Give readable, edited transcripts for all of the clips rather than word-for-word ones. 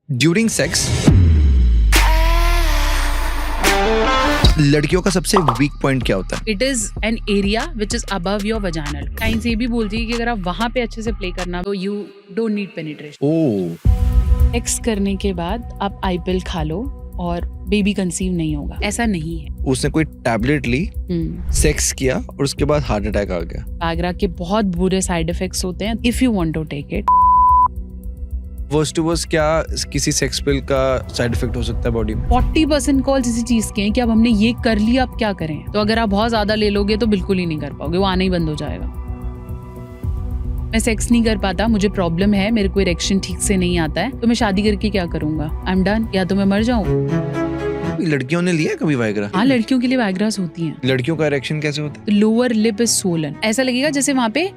During sex लड़कियों का सबसे वीक पॉइंट क्या होता है? It is an area which is above your vaginal. Science ये भी बोलती है कि अगर आप वहां पे अच्छे से प्ले करना तो you don't need penetration. Oh, sex करने के बाद आप आईपिल खा लो और बेबी कंसीव नहीं होगा, ऐसा नहीं है। उसने कोई टैबलेट ली, सेक्स किया और उसके बाद हार्ट अटैक आ गया। वायग्रा के बहुत बुरे साइड इफेक्ट्स होते हैं if you want to take it. Worst to worst क्या किसी सेक्स पिल का साइड इफेक्ट हो सकता है बॉडी में? 40% कॉल्स इसी चीज के हैं कि अब हमने ये कर लिया, अब क्या करें। तो अगर आप बहुत ज्यादा ले लोगे तो बिल्कुल ही नहीं कर पाओगे, वो आना ही बंद हो जाएगा। मैं सेक्स नहीं कर पाता, मुझे प्रॉब्लम है, मेरे को इरेक्शन ठीक से नहीं आता है, तो मैं शादी करके क्या करूंगा? आई एम डन, या तो मैं मर जाऊं। लड़कियों ने लिया कभी वायग्रा? हाँ, लड़कियों के लिए वायग्रास होती हैं। लड़कियों का इरेक्शन कैसे होता है? लोअर लिप इज सोलन, ऐसा लगेगा जैसे वहां पे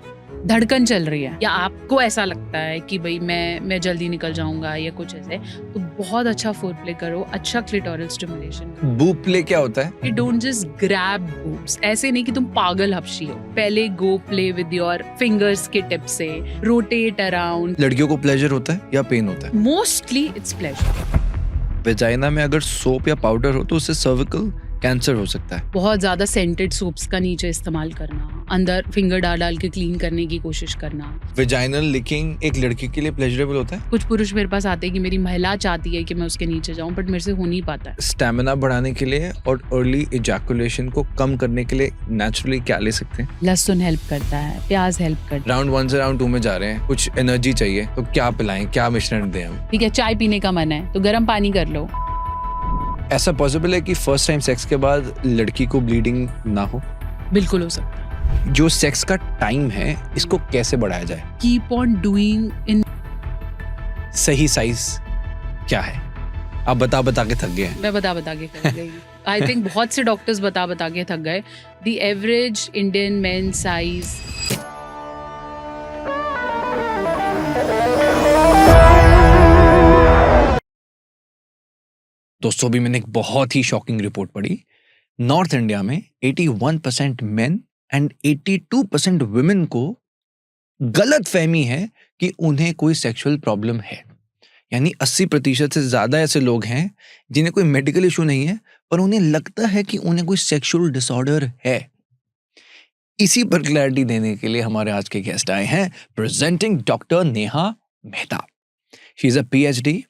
धड़कन चल रही है, या आपको ऐसा लगता है कि भाई मैं जल्दी निकल जाऊंगा या कुछ ऐसे, तो बहुत अच्छा फोरप्ले करो, अच्छा क्लिटोरल स्टिमुलेशन करो। बूब प्ले क्या होता है? You don't just grab boobs, ऐसे नहीं कि तुम पागल हपशी हो। पहले go play with your fingers के टिप से, rotate around। लड़कियों को प्लेजर होता है या पेन होता है? Mostly it's pleasure। वेजाइना में अगर सोप या पाउडर हो तो उससे सर्विकल कैंसर हो सकता है। बहुत ज्यादा सेंटेड सोप्स का नीचे इस्तेमाल करना, अंदर फिंगर डाल के क्लीन करने की कोशिश करना। वेजाइनल लिकिंग एक लड़की के लिए प्लेजरेबल होता है? कुछ पुरुष मेरे पास आते हैं कि मेरी महिला चाहती है कि मैं उसके नीचे जाऊं, बट मेरे से हो नहीं पाता है। स्टैमिना बढ़ाने के लिए और अर्ली इजैकुलेशन को कम करने के लिए नेचुरली क्या ले सकते हैं? लहसुन हेल्प करता है, प्याज हेल्प करता है। राउंड 1 से राउंड 2 में जा रहे हैं, कुछ एनर्जी चाहिए तो क्या पिलाएं, क्या मिश्रण दें हम? ठीक है, चाय पीने का मन है तो गर्म पानी कर लो। ऐसा पॉसिबल है कि फर्स्ट टाइम सेक्स के बाद लड़की को ब्लीडिंग ना हो? बिल्कुल हो सकता है। जो सेक्स का टाइम है इसको कैसे बढ़ाया जाए? Keep on doing in. सही साइज क्या है? आप बता के थक गए हैं। मैं बता के थक गई। आई थिंक बहुत से डॉक्टर्स बता के थक गए। The average Indian main size. दोस्तों, अभी मैंने एक बहुत ही शॉकिंग रिपोर्ट पढ़ी। नॉर्थ इंडिया में 81% मेन एंड 82% वुमेन को गलत फहमी है कि उन्हें कोई सेक्सुअल प्रॉब्लम है। यानी 80% से ज्यादा ऐसे लोग हैं जिन्हें कोई मेडिकल इशू नहीं है पर उन्हें लगता है कि उन्हें कोई सेक्सुअल डिसऑर्डर है। इसी पर क्लैरिटी देने के लिए हमारे आज के गेस्ट आए हैं, presenting doctor Neha Mehta. She is a PhD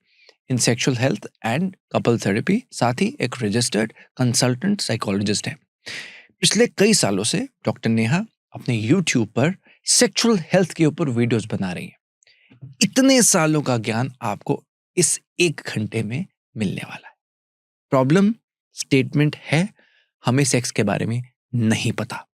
in sexual health and couple therapy, साथ ही एक रजिस्टर्ड कंसल्टेंट साइकोलॉजिस्ट है। पिछले कई सालों से डॉक्टर नेहा अपने YouTube पर सेक्सुअल हेल्थ के ऊपर वीडियोस बना रही हैं। इतने सालों का ज्ञान आपको इस 1 घंटे में मिलने वाला है। प्रॉब्लम स्टेटमेंट है, हमें सेक्स के बारे में नहीं पता।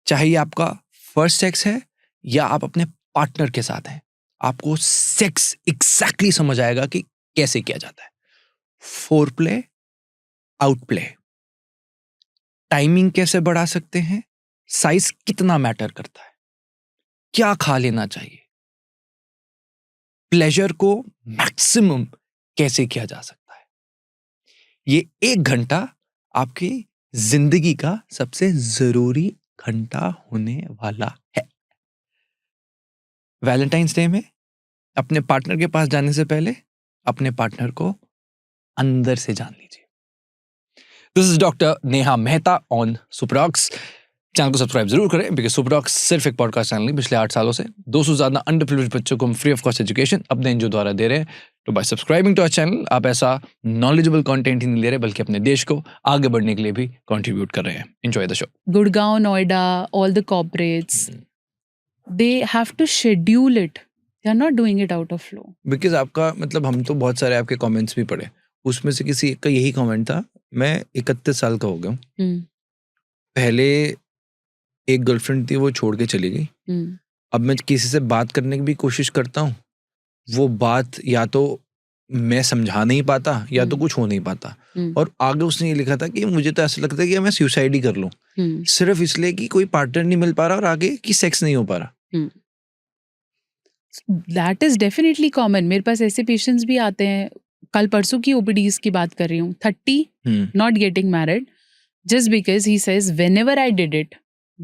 चाहे ये आपका फर्स्ट सेक्स है या आप अपने पार्टनर के साथ हैं, आपको सेक्स एग्जैक्टली समझ आएगा कि कैसे किया जाता है। फोरप्ले, आउटप्ले, टाइमिंग कैसे बढ़ा सकते हैं, साइज कितना मैटर करता है, क्या खा लेना चाहिए, प्लेजर को मैक्सिमम कैसे किया जा सकता है। ये 1 घंटा आपकी जिंदगी का सबसे जरूरी घंटा होने वाला है। वैलेंटाइंस डे में अपने पार्टनर के पास जाने से पहले अपने पार्टनर को अंदर से जान लीजिए। This is doctor Neha Mehta on Superdocs. Channel को सब्सक्राइब जरूर करें, बिकॉज सुपरडॉक्स सिर्फ एक पॉडकास्ट चैनल नहीं, पिछले 8 सालों से 200 से ज्यादा अंडर प्रिविलेज्ड बच्चों को हम फ्री ऑफ कॉस्ट एजुकेशन अपने एनजीओ द्वारा दे रहे हैं। तो by subscribing to our channel आप ऐसा नॉलेजेबल कंटेंट ही नहीं ले रहे, बल्कि अपने देश को आगे बढ़ने के लिए भी कंट्रीब्यूट कर रहे हैं। Enjoy the show. Gurgaon, Noida, all the corporates, they have to schedule it. They are not doing it out of flow. Because आपका मतलब हम तो बहुत सारे आपके कमेंट्स भी पढ़े, उसमें से किसी एक का यही कमेंट था, मैं 31 साल का हो गया हूँ, पहले एक गर्लफ्रेंड थी, वो छोड़ के चली गई, अब मैं किसी से बात करने की भी कोशिश करता हूँ, वो बात या तो मैं समझा नहीं पाता या तो कुछ हो नहीं पाता। और आगे उसने ये लिखा था कि मुझे तो ऐसा लगता है कि मैं सुसाइड ही कर लूं, सिर्फ इसलिए कि कोई पार्टनर नहीं मिल पा रहा और आगे की सेक्स नहीं हो पा रहा। That is definitely common. मेरे पास ऐसे पेशेंट्स भी आते हैं, कल परसों की OPDs की बात कर रही हूँ, 30, not getting married, just because he says whenever I did it,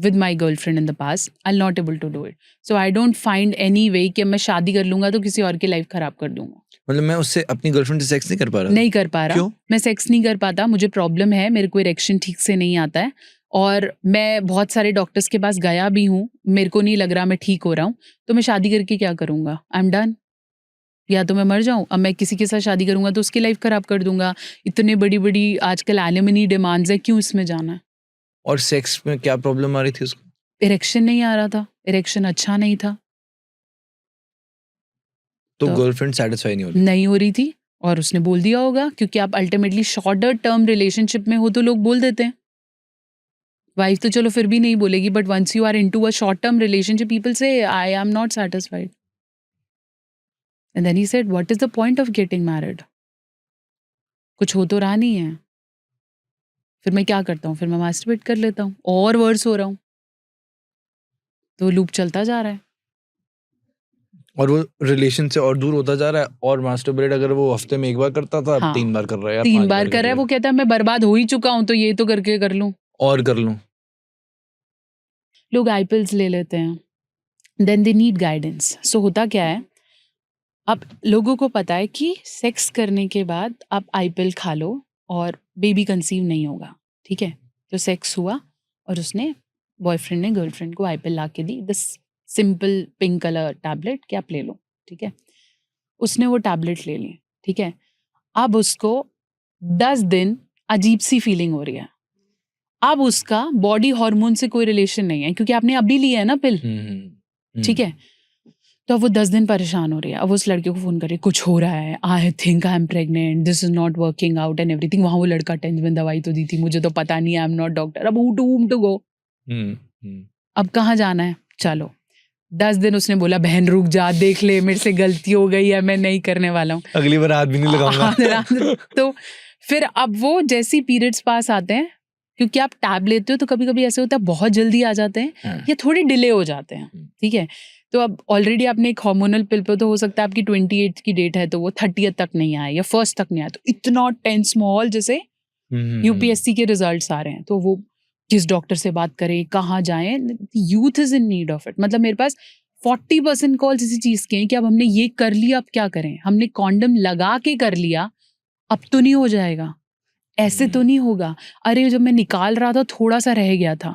with my girlfriend in the past, I'll not able to do it. So I don't find any way कि मैं शादी कर लूंगा तो किसी और की लाइफ खराब कर दूंगा. मतलब मैं उससे अपनी गर्लफ्रेंड से सेक्स नहीं कर पा रहा. नहीं कर पा रहा. क्यों? मैं सेक्स नहीं कर पाता, मुझे प्रॉब्लम है, मेरे को इरेक्शन ठीक से नहीं आता है और मैं बहुत सारे डॉक्टर्स के पास गया भी हूँ, मेरे को नहीं लग रहा मैं ठीक हो रहा हूँ, तो मैं शादी करके क्या करूंगा? I am done. या तो मैं मर जाऊं. अब मैं किसी के साथ शादी करूंगा तो उसकी लाइफ खराब कर दूंगा. इतने बड़ी बड़ी आजकल एलिमनी डिमांड्स है, क्यों इसमें जाना है? और सेक्स में क्या प्रॉब्लम आ रही थी उसको? इरेक्शन नहीं आ रहा था, इरेक्शन अच्छा नहीं था, तो गर्लफ्रेंड सेटिस्फाई नहीं हो रही थी और उसने बोल दिया होगा, क्योंकि आप अल्टीमेटली शॉर्टर टर्म रिलेशनशिप में हो तो लोग बोल देते हैं. वाइफ तो चलो फिर भी नहीं बोलेगी, but once you are into a short term relationship, people say I am not satisfied. And then he said what is the point of getting married? कुछ हो तो रहा नहीं है. फिर मैं क्या करता हूँ? फिर मैं मास्टरबेट कर लेता हूँ और वर्स हो रहा हूँ. तो लूप चलता जा रहा है और वो रिलेशन से और दूर होता जा रहा है. और मास्टरबेट अगर वो हफ्ते में एक बार करता था, हाँ. 3 बार कर रहा है या 3 5 बार कर रहा है. वो कहता है मैं बर्बाद हो ही चुका हूँ तो ये तो करके कर लूँ और कर लूँ. लोग आईपिल्स ले लेते हैं, देन दे नीड गाइडेंस. सो होता क्या है, अब लोगों को पता है कि सेक्स करने के बाद आप आईपिल खा लो और बेबी कंसीव नहीं होगा. ठीक है, तो सेक्स हुआ और उसने बॉयफ्रेंड ने गर्लफ्रेंड को आईपिल ला के दी, this simple pink colour tablet कि आप ले लो. ठीक है, उसने वो टैबलेट ले ली. ठीक है, अब उसको 10 दिन अजीब सी फीलिंग हो रही है. अब उसका बॉडी हार्मोन से कोई रिलेशन नहीं है क्योंकि आपने अभी लिया है ना पिल. ठीक है, तो अब वो 10 दिन परेशान हो रही है. अब उस लड़के को फोन कर रही है, कुछ हो रहा है, I think I am pregnant, this is not working out and everything. वहां वो लड़का टेंशन में दवाई तो दी थी, मुझे तो पता नहीं, आई एम नॉट डॉक्टर. अब हू टू गो. अब कहाँ जाना है? चलो 10 दिन उसने बोला बहन रुक जा, देख ले मेरे से गलती हो गई है, मैं नहीं करने वाला हूँ, अगली बार हाथ भी नहीं लगाऊंगा. तो फिर अब वो जैसी पीरियड्स पास आते हैं, क्योंकि आप टैब लेते हो तो कभी कभी ऐसे होता है बहुत जल्दी आ जाते हैं या थोड़ी डिले हो जाते हैं. ठीक है, तो अब ऑलरेडी आपने एक हार्मोनल पिल पे, तो हो सकता है आपकी 28 की डेट है तो वो 30th तक नहीं आए या 1st तक नहीं आए. तो इतना टेंस माहौल, जैसे यूपीएससी के रिजल्ट्स आ रहे हैं, तो वो किस डॉक्टर से बात करें, कहाँ जाएं. Youth is in need of it. मतलब मेरे पास 40% कॉल्स इसी चीज के हैं कि अब हमने ये कर लिया, अब क्या करें? हमने कॉन्डम लगा के कर लिया, अब तो नहीं हो जाएगा, ऐसे तो नहीं होगा, अरे जब मैं निकाल रहा था थोड़ा सा रह गया था.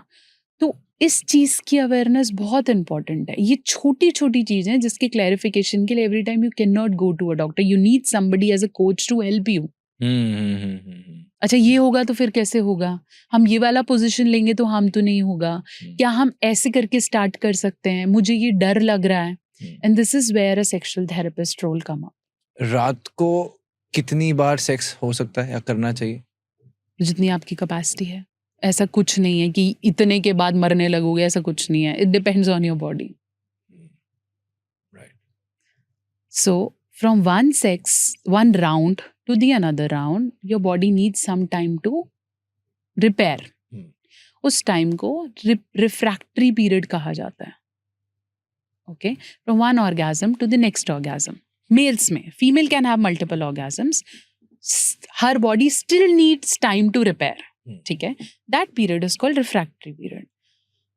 तो इस चीज की अवेयरनेस बहुत इंपॉर्टेंट है. ये छोटी छोटी चीजें जिसके क्लैरिफिकेशन के लिए every time you can not go to a doctor, you need somebody as a coach to help you. अच्छा ये होगा तो फिर कैसे होगा? हम ये वाला पोजीशन लेंगे तो हम तो नहीं होगा, क्या हम ऐसे करके स्टार्ट कर सकते हैं? मुझे ये डर लग रहा है. And this is where a sexual therapist role come up. रात को कितनी बार सेक्स हो सकता है या करना चाहिए? जितनी आपकी कैपेसिटी है. ऐसा कुछ नहीं है कि इतने के बाद मरने लगोगे, ऐसा कुछ नहीं है. It depends on your body. Right. So from one round to the another round, your body needs some time to repair. उस टाइम को रिफ्रैक्टरी पीरियड कहा जाता है. Okay, from one orgasm to the next orgasm. Males में, female can have multiple orgasms. Her body still needs time to repair. ठीक है, that period is called refractory period.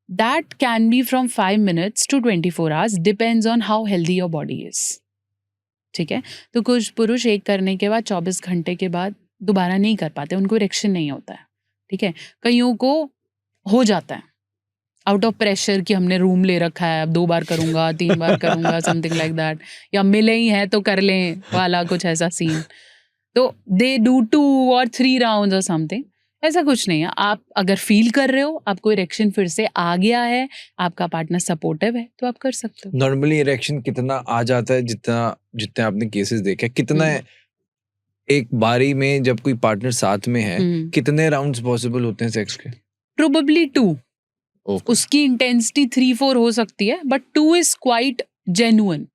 That can be from 5 minutes to 24 hours, depends on how healthy your body is. ठीक है, तो कुछ पुरुष एक करने के बाद 24 घंटे के बाद दोबारा नहीं कर पाते, उनको इरेक्शन नहीं होता है. ठीक है, कईयों को हो जाता है आउट ऑफ प्रेशर कि हमने रूम ले रखा है, अब 2 बार करूंगा, 3 बार करूंगा, समथिंग लाइक दैट, या मिले ही हैं तो कर लें वाला कुछ ऐसा सीन. तो दे डू 2 or 3 राउंड्स और समथिंग. ऐसा कुछ नहीं है. आप अगर फील कर रहे हो आपको इरेक्शन फिर से आ गया है, आपका पार्टनर सपोर्टिव है, तो आप कर सकते हो. नॉर्मली इरेक्शन कितना आ जाता है? जितने आपने केसेस देखे, कितना एक बारी में जब कोई पार्टनर साथ में है, कितने राउंड्स पॉसिबल होते हैं सेक्स के? प्रोबेबली 2. उसकी इंटेंसिटी 3-4 हो सकती है, बट 2 इज क्वाइट जेन्युइन.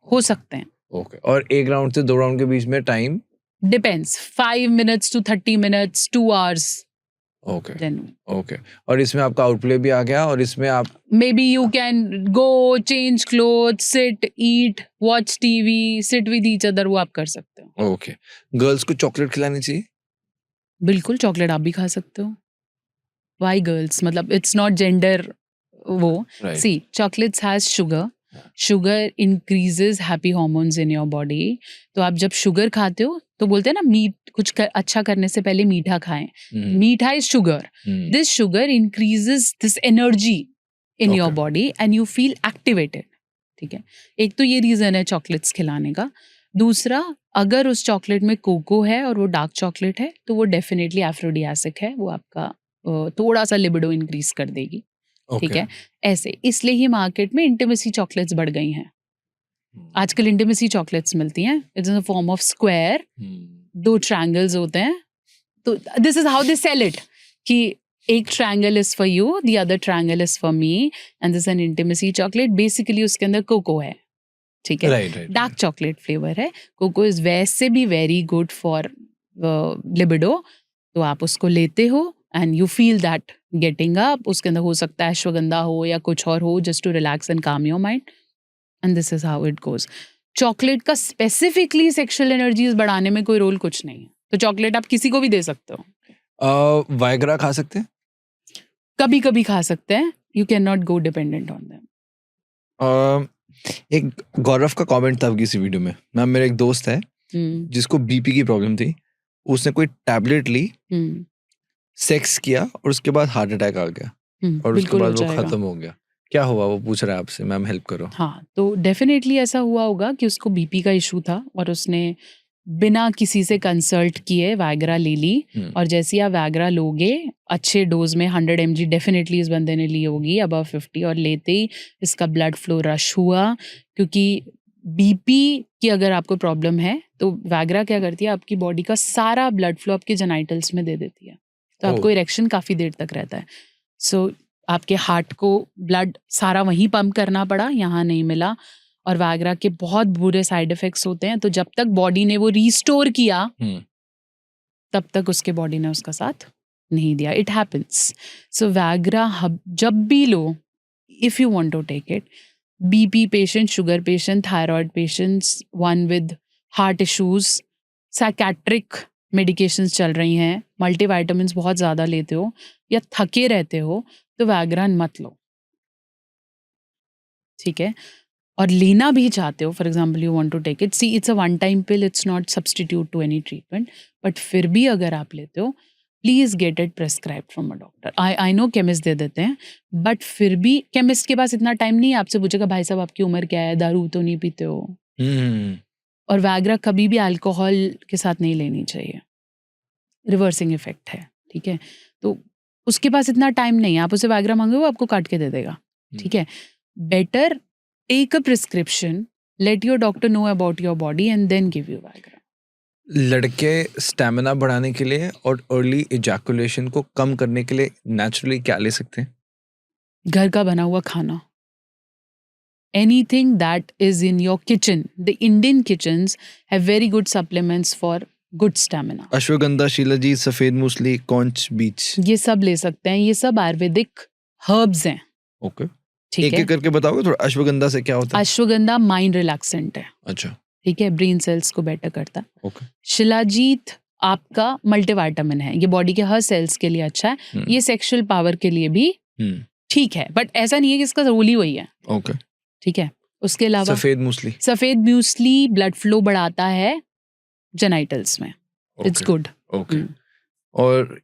हो सकते हैं. ओके, और एक राउंड से 2 राउंड के बीच में time depends, 5 minutes to 30 minutes, 2 hours. Okay. Genuine. Okay, और इसमें आपका आउटप्ले भी आ गया, और इसमें आप Maybe you can go, change clothes, sit, eat, watch TV, sit with each other, वो आप कर सकते हो. ओके. गर्ल्स को चॉकलेट खिलानी चाहिए? बिल्कुल, चॉकलेट आप भी खा सकते हो. Why girls? मतलब it's not gender वो. Right. See, chocolates has sugar. Sugar increases happy hormones in your body. तो आप जब शुगर खाते हो तो बोलते हैं ना मीठ कुछ अच्छा करने से पहले मीठा खाएं. मीठा is sugar. This sugar increases this energy in your body and you feel activated. ठीक है. एक तो ये रीजन है चॉकलेट्स खिलाने का. दूसरा, अगर उस चॉकलेट में कोको है और वो डार्क चॉकलेट है तो वो डेफिनेटली एफ्रोडियासिक है. वो आपका थोड़ा सा लिबिडो इंक्रीज कर देगी. ठीक है. ऐसे इसलिए ही मार्केट में इंटिमेसी चॉकलेट्स बढ़ गई हैं. आजकल इंटिमेसी चॉकलेट्स मिलती हैं. It's in the form of square. 2 triangles होते हैं. तो this is how they sell it कि एक triangle is for you, the other triangle is for me and this an intimacy chocolate. Basically उसके अंदर cocoa है. ठीक है. डार्क चॉकलेट फ्लेवर है. कोको इज वैसे भी वेरी गुड फॉर लिबिडो. तो आप उसको लेते हो and you feel that getting up. उसके अंदर हो सकता है अश्वगंधा हो या कुछ और हो, just to relax and calm your mind. And this is how it goes. Chocolate का स्पेसिफिकली सेक्सुअल एनर्जीज बढ़ाने में कोई रोल कुछ नहीं है. तो चॉकलेट आप किसी को भी दे सकते हो. वायग्रा खा सकते हैं? कभी कभी खा सकते हैं. You can not go dependent on them. एक गौरव का कमेंट था किसी वीडियो में. मैम, मेरा एक दोस्त है जिसको बीपी की प्रॉब्लम थी. उसने कोई टैबलेट ली, सेक्स किया और उसके बाद हार्ट अटैक आ गया और उसके बाद वो खत्म हो गया. क्या हुआ वो पूछ रहा है आपसे. मैम हेल्प करो. हाँ, तो डेफिनेटली ऐसा हुआ होगा कि उसको बीपी का इशू था और उसने बिना किसी से कंसल्ट किए वैग्रा ले ली. और जैसे ही आप वैग्रा लोगे अच्छे डोज में 100 mg डेफिनेटली इस बंदे ने ली होगी, अबव 50, और लेते ही इसका ब्लड फ्लो रश हुआ. क्योंकि बीपी की अगर आपको प्रॉब्लम है तो वैग्रा क्या करती है, आपकी बॉडी का सारा ब्लड फ्लो आपके जेनाइटल्स में दे देती है. तो आपको इरेक्शन काफ़ी देर तक रहता है. सो आपके हार्ट को ब्लड सारा वहीं पंप करना पड़ा, यहाँ नहीं मिला. और वैग्रा के बहुत बुरे साइड इफेक्ट्स होते हैं. तो जब तक बॉडी ने वो रिस्टोर किया तब तक उसके बॉडी ने उसका साथ नहीं दिया. It happens. सो वैग्रा जब भी लो, if you want to take it, BP patient, sugar patient, thyroid patients, one with heart issues, psychiatric medications चल रही हैं, मल्टीविटामिन्स बहुत ज़्यादा लेते हो या थके रहते हो तो वैग्रा मत लो. ठीक है. और लेना भी चाहते हो, for example you want to take it, see it's a one time pill, it's not substitute to any treatment. But फिर भी अगर आप लेते हो, please get it prescribed from a doctor. I know chemist दे देते हैं, बट फिर भी केमिस्ट के पास इतना टाइम नहीं है आपसे पूछेगा भाई साहब आपकी उम्र क्या है, दारू तो नहीं पीते हो. और वैग्रा कभी भी अल्कोहल के साथ नहीं लेनी चाहिए. रिवर्सिंग इफेक्ट है. ठीक है. तो उसके पास इतना टाइम नहीं है, आप उसे वैग्रा मांगे वो आपको काट के दे देगा. ठीक है. Better take a prescription, let your doctor know about your body and then give you Viagra. लड़के स्टैमिना बढ़ाने के लिए और अर्ली इजैकुलेशन को कम करने के लिए नेचुरली क्या ले सकते हैं? घर का बना हुआ खाना. Anything that is in your kitchen. The Indian kitchens have very good supplements for good stamina. Ashwagandha, shilajit, सफेद मूसली, कॉन्च बीज, ये सब ले सकते हैं. ये सब आयुर्वेदिक हर्ब्स हैं. ओके. ठीक एक है. एक करके बताओगे थोड़ा. अश्वगंधा से क्या होता है? अश्वगंधा माइंड रिलैक्सेंट है. अच्छा. ठीक है. ब्रेन सेल्स को बेटर करता है. ओके. शिलाजीत आपका मल्टीविटामिन है. ये बॉडी के हर सेल्स के लिए अच्छा है. ये सेक्सुअल पावर के लिए भी ठीक है, बट ऐसा नहीं है कि इसका रोल ही वही है. ओके. ठीक है. उसके अलावा सफेद मूसली. सफेद मूसली ब्लड फ्लो बढ़ाता है जेनाइटल्स में. It's good. ओके. और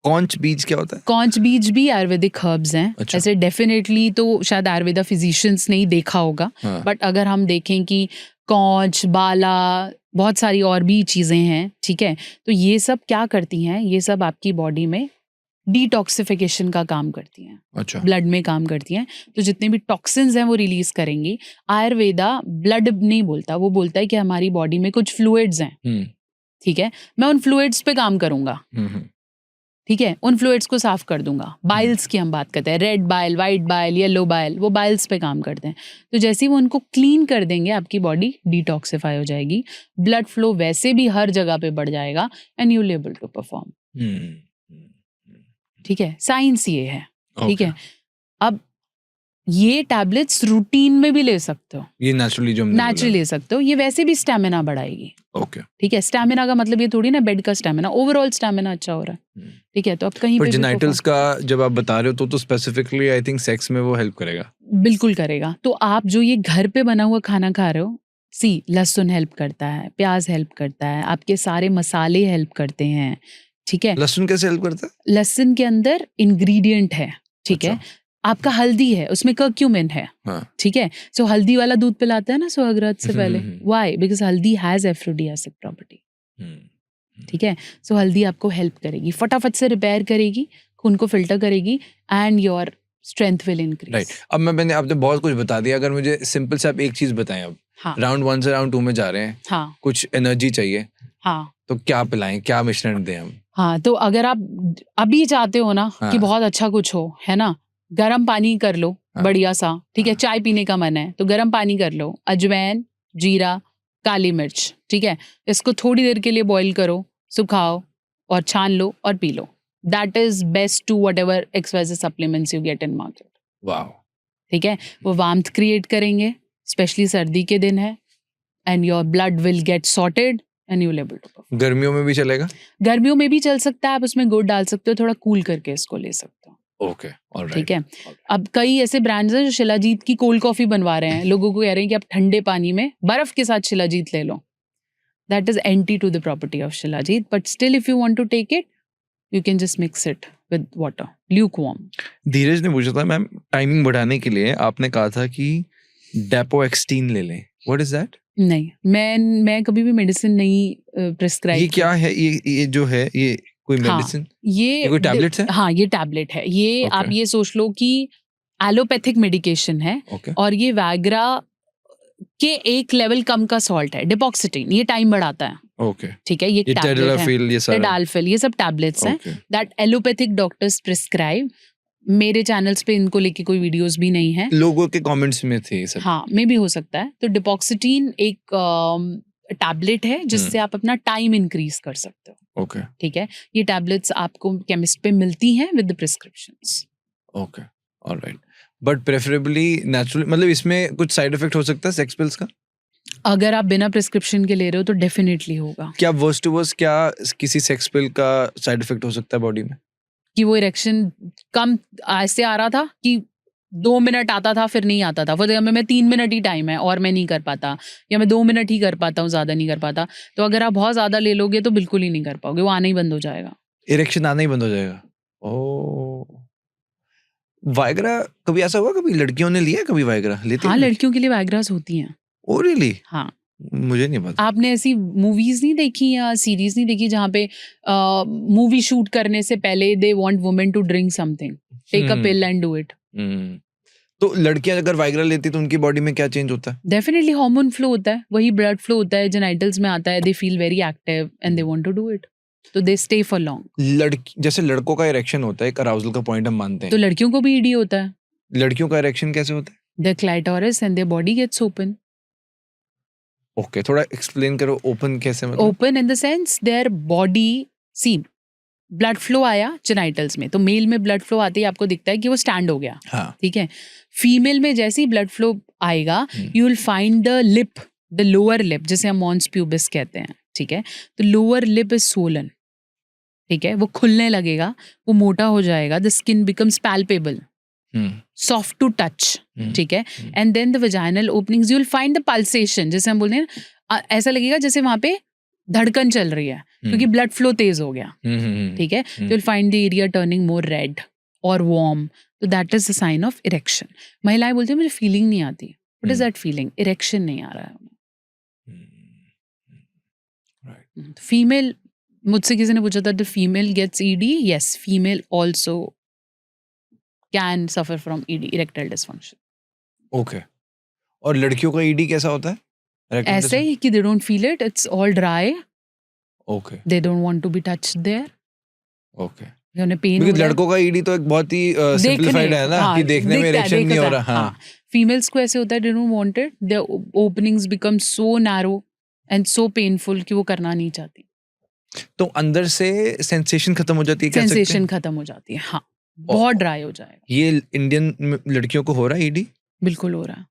कॉन्च बीज क्या होता है? कॉन्च बीज भी आयुर्वेदिक हर्ब्स हैं. अच्छा. ऐसे डेफिनेटली तो शायद आयुर्वेदा फिजिशियंस ने ही देखा होगा, बट अगर हम देखें कि कॉन्च, बाला, बहुत सारी और भी चीज़ें हैं. ठीक है. तो ये सब क्या करती हैं, ये सब आपकी बॉडी में डिटॉक्सिफिकेशन का काम करती हैं. अच्छा. ब्लड में काम करती हैं. तो जितने भी टॉक्सिन्स हैं वो रिलीज करेंगी. आयुर्वेदा ब्लड नहीं बोलता, वो बोलता है कि हमारी बॉडी में कुछ फ्लूइड्स हैं. ठीक है. मैं उन फ्लूइड्स पे काम करूंगा. ठीक है. उन फ्लूइड्स को साफ कर दूंगा. बाइल्स की हम बात करते हैं, red bile, white bile, yellow bile, वो बाइल्स पे काम करते हैं. तो जैसे ही वो उनको क्लीन कर देंगे आपकी बॉडी डिटॉक्सिफाई हो जाएगी. ब्लड फ्लो वैसे भी हर जगह पे बढ़ जाएगा and you will able to perform. ठीक है. साइंस ये है. ठीक है. अब ये टैबलेट्स रूटीन में भी ले सकते हो, ये नेचुरली जो नेचुरली ले सकते हो, ये वैसे भी स्टैमिना बढ़ाएगी। ओके। ठीक है, स्टैमिना का मतलब ये थोड़ी ना बेड का स्टैमिना, ओवरऑल स्टैमिना अच्छा हो रहा है। ठीक है, तो अब कहीं पर पे भी जेनिटल्स का जब आप बता रहे हो तो स्पेसिफिकली आई थिंक सेक्स में वो हेल्प करेगा। बिल्कुल करेगा। तो आप जो ये घर पे बना हुआ खाना खा रहे हो, लहसुन हेल्प करता है, प्याज हेल्प करता है, आपके सारे मसाले हेल्प करते हैं। ठीक है, लहसुन कैसे हेल्प करता है? लहसुन के अंदर इंग्रेडिएंट है। ठीक है, आपका हल्दी है, उसमें कर्क्यूमिन है। हाँ। ठीक है, सो हल्दी वाला दूध पिलाते हैं ना सुहागरात से पहले, व्हाई? बिकॉज हल्दी हैज एफ्रोडियासिक प्रॉपर्टी। ठीक है, सो हल्दी आपको हेल्प करेगी, फटाफट से रिपेयर करेगी, खून को फिल्टर करेगी and your strength will increase. Right. अब मैंने आपने बहुत कुछ बता दिया, अगर मुझे सिंपल से आप एक चीज बताएं। अब हाँ। राउंड 1 से राउंड 2 में जा रहे हैं। हाँ। कुछ एनर्जी चाहिए। हाँ। तो क्या पिलाएं, क्या मिश्रण दें हम? हाँ, तो अगर आप अभी चाहते हो ना कि बहुत अच्छा कुछ हो, है ना, गर्म पानी कर लो। बढ़िया सा। ठीक है, चाय पीने का मन है तो गर्म पानी कर लो, अजवाइन, जीरा, काली मिर्च। ठीक है, इसको थोड़ी देर के लिए बॉईल करो, सुखाओ और छान लो और पी लो। That is best to whatever XYZ supplements you get in market. Wow. ठीक है, वो वार्मथ क्रिएट करेंगे, स्पेशली सर्दी के दिन है, and your blood will get sorted and you will able to perform. गर्मियों में भी चलेगा? गर्मियों में भी चल सकता है, आप उसमें गुड़ डाल सकते हो, थोड़ा कूल करके इसको ले सकते हो। Okay, alright. ठीक है, अब कई ऐसे ब्रांड्स हैं जो शिलाजीत की कोल्ड कॉफी बनवा रहे हैं, लोगों को कह रहे हैं कि आप ठंडे पानी में बर्फ के साथ शिलाजीत ले लो। That is anti to the property of shilajit, but still if you want to take it, you can just mix it with water, lukewarm. Dheeraj ने पूछा था मैम, टाइमिंग बढ़ाने के लिए आपने कहा था कि डेपोएक्सटीन ले लें, व्हाट इज दैट? नहीं, मैं कभी भी मेडिसिन नहीं प्रिस्क्राइब। ये क्या है? ये जो है, ये कोई मेडिसिन? ये कोई टैबलेट्स है? हाँ, ये टैबलेट है। ये आप ये सोच लो कि एलोपैथिक मेडिकेशन है। और ये वैग्रा के एक लेवल कम का सॉल्ट है, डिपॉक्सिटीन। ये टाइम बढ़ाता है। ओके। ठीक है, ये टैबलेट है, टेडाल्फिल, ये सब टैबलेट्स हैं दैट एलोपैथिक डॉक्टर्स प्रिस्क्राइब। मेरे चैनल्स पे इनको लेके कोई वीडियोस भी नहीं है, लोगों के कमेंट्स में थे ये सब। हाँ, मे भी हो सकता है। तो डिपॉक्सिटीन एक टैबलेट है जिससे आप अपना टाइम इंक्रीज कर सकते हो। ओके। ठीक है, ये टैबलेट्स आपको केमिस्ट पे मिलती हैं with the prescriptions. Okay, alright. But preferably natural, मतलब इसमें कुछ साइड इफेक्ट हो सकता है सेक्स पिल्स का? अगर आप बिना प्रिस्क्रिप्शन के ले रहे हो तो डेफिनेटली होगा। क्या वर्स्ट टू वर्स्ट, क्या किसी सेक्स पिल का साइड इफेक्ट हो सकता है बॉडी में? कि वो इरेक्शन कम ऐसे आ रहा था कि 2 मिनट आता था फिर नहीं आता था, फिर मैं 3 मिनट ही टाइम है और मैं नहीं कर पाता, या मैं 2 मिनट ही कर पाता हूँ, ज़्यादा नहीं कर पाता। तो अगर आप बहुत ज़्यादा ले लोगे तो बिल्कुल ही नहीं कर पाओगे, वो आना ही बंद हो जाएगा। इरेक्शन आना ही बंद हो जाएगा? ओह। वाइग्रा कभी ऐसा हुआ, कभी लड़कियों ने लिया, कभी वाइग्रा लेती? हाँ, लड़कियों के लिए वाइग्रास होती हैं। Oh really? हाँ, मुझे नहीं पता। आपने ऐसी मूवीज नहीं देखी या सीरीज नहीं देखी जहाँ पे मूवी शूट करने से पहले they want women to drink something, take a pill and do it. तो लड़कियां अगर वाइग्रा लेती तो उनकी बॉडी में क्या चेंज होता है? डेफिनेटली हार्मोन फ्लो होता है, वही ब्लड फ्लो होता है, जेनिटल्स में आता है, they feel very active and they want to do it, तो दे स्टे फॉर लॉन्ग। लड़की जैसे लड़कों का इरेक्शन होता है, एक अराउजल का पॉइंट हम मानते हैं, तो लड़कियों को भी ईडी होता है। लड़कियों का इरेक्शन कैसे होता है? Their clitoris and their body gets open. Okay, थोड़ा एक्सप्लेन करो, ओपन कैसे? मतलब open in the sense their body, see blood flow आया जेनिटल्स में, तो मेल में ब्लड फ्लो आते ही आपको दिखता है कि वो स्टैंड हो गया। हाँ। ठीक है, फीमेल में जैसे ही ब्लड फ्लो आएगा, you will find the lip, the lower lip, जिसे हम मॉन्स प्यूबिस कहते हैं। ठीक है, तो लोअर लिप इज सोलन। ठीक है, वो खुलने लगेगा, वो मोटा हो जाएगा, the skin becomes palpable, soft to touch. ठीक है, and then the vaginal openings, you will find the pulsation, जैसे हम बोलते हैं, ऐसा लगेगा जैसे वहां पे धड़कन चल रही है, क्योंकि ब्लड फ्लो तेज हो गया। ठीक है, you will find the area turning more red और वार्म, तो that is the sign of erection. महिलाएं बोलती हैं मुझे फीलिंग नहीं आती, what is that feeling? Erection नहीं आ रहा है। फीमेल, मुझसे किसी ने पूछा था, the female gets ED? Yes, female also can suffer from ED, erectile dysfunction. Okay. और लड़कियों का ईडी कैसा होता है? ऐसे ही कि they don't feel it, it's all dry. Okay. They don't want to be touched there. Okay. उन्हें पेन हो क्योंकि रहा है। लड़कों का ईडी तो एक बहुत ही सिंपलीफाइड है ना, कि देखने में इरेक्शन नहीं हो रहा। हाँ, फीमेल्स को ऐसे होता है, they don't want it, their openings become so narrow and so painful कि वो करना नहीं चाहती। तो अंदर से सेंसेशन खत्म हो जाती है, सेंसेशन खत्म हो जाती है। हाँ, बहुत ड्राई हो जाएगा. ये इंडियन लड़कियों को हो रहा है ईडी? बिल्कुल हो रहा है.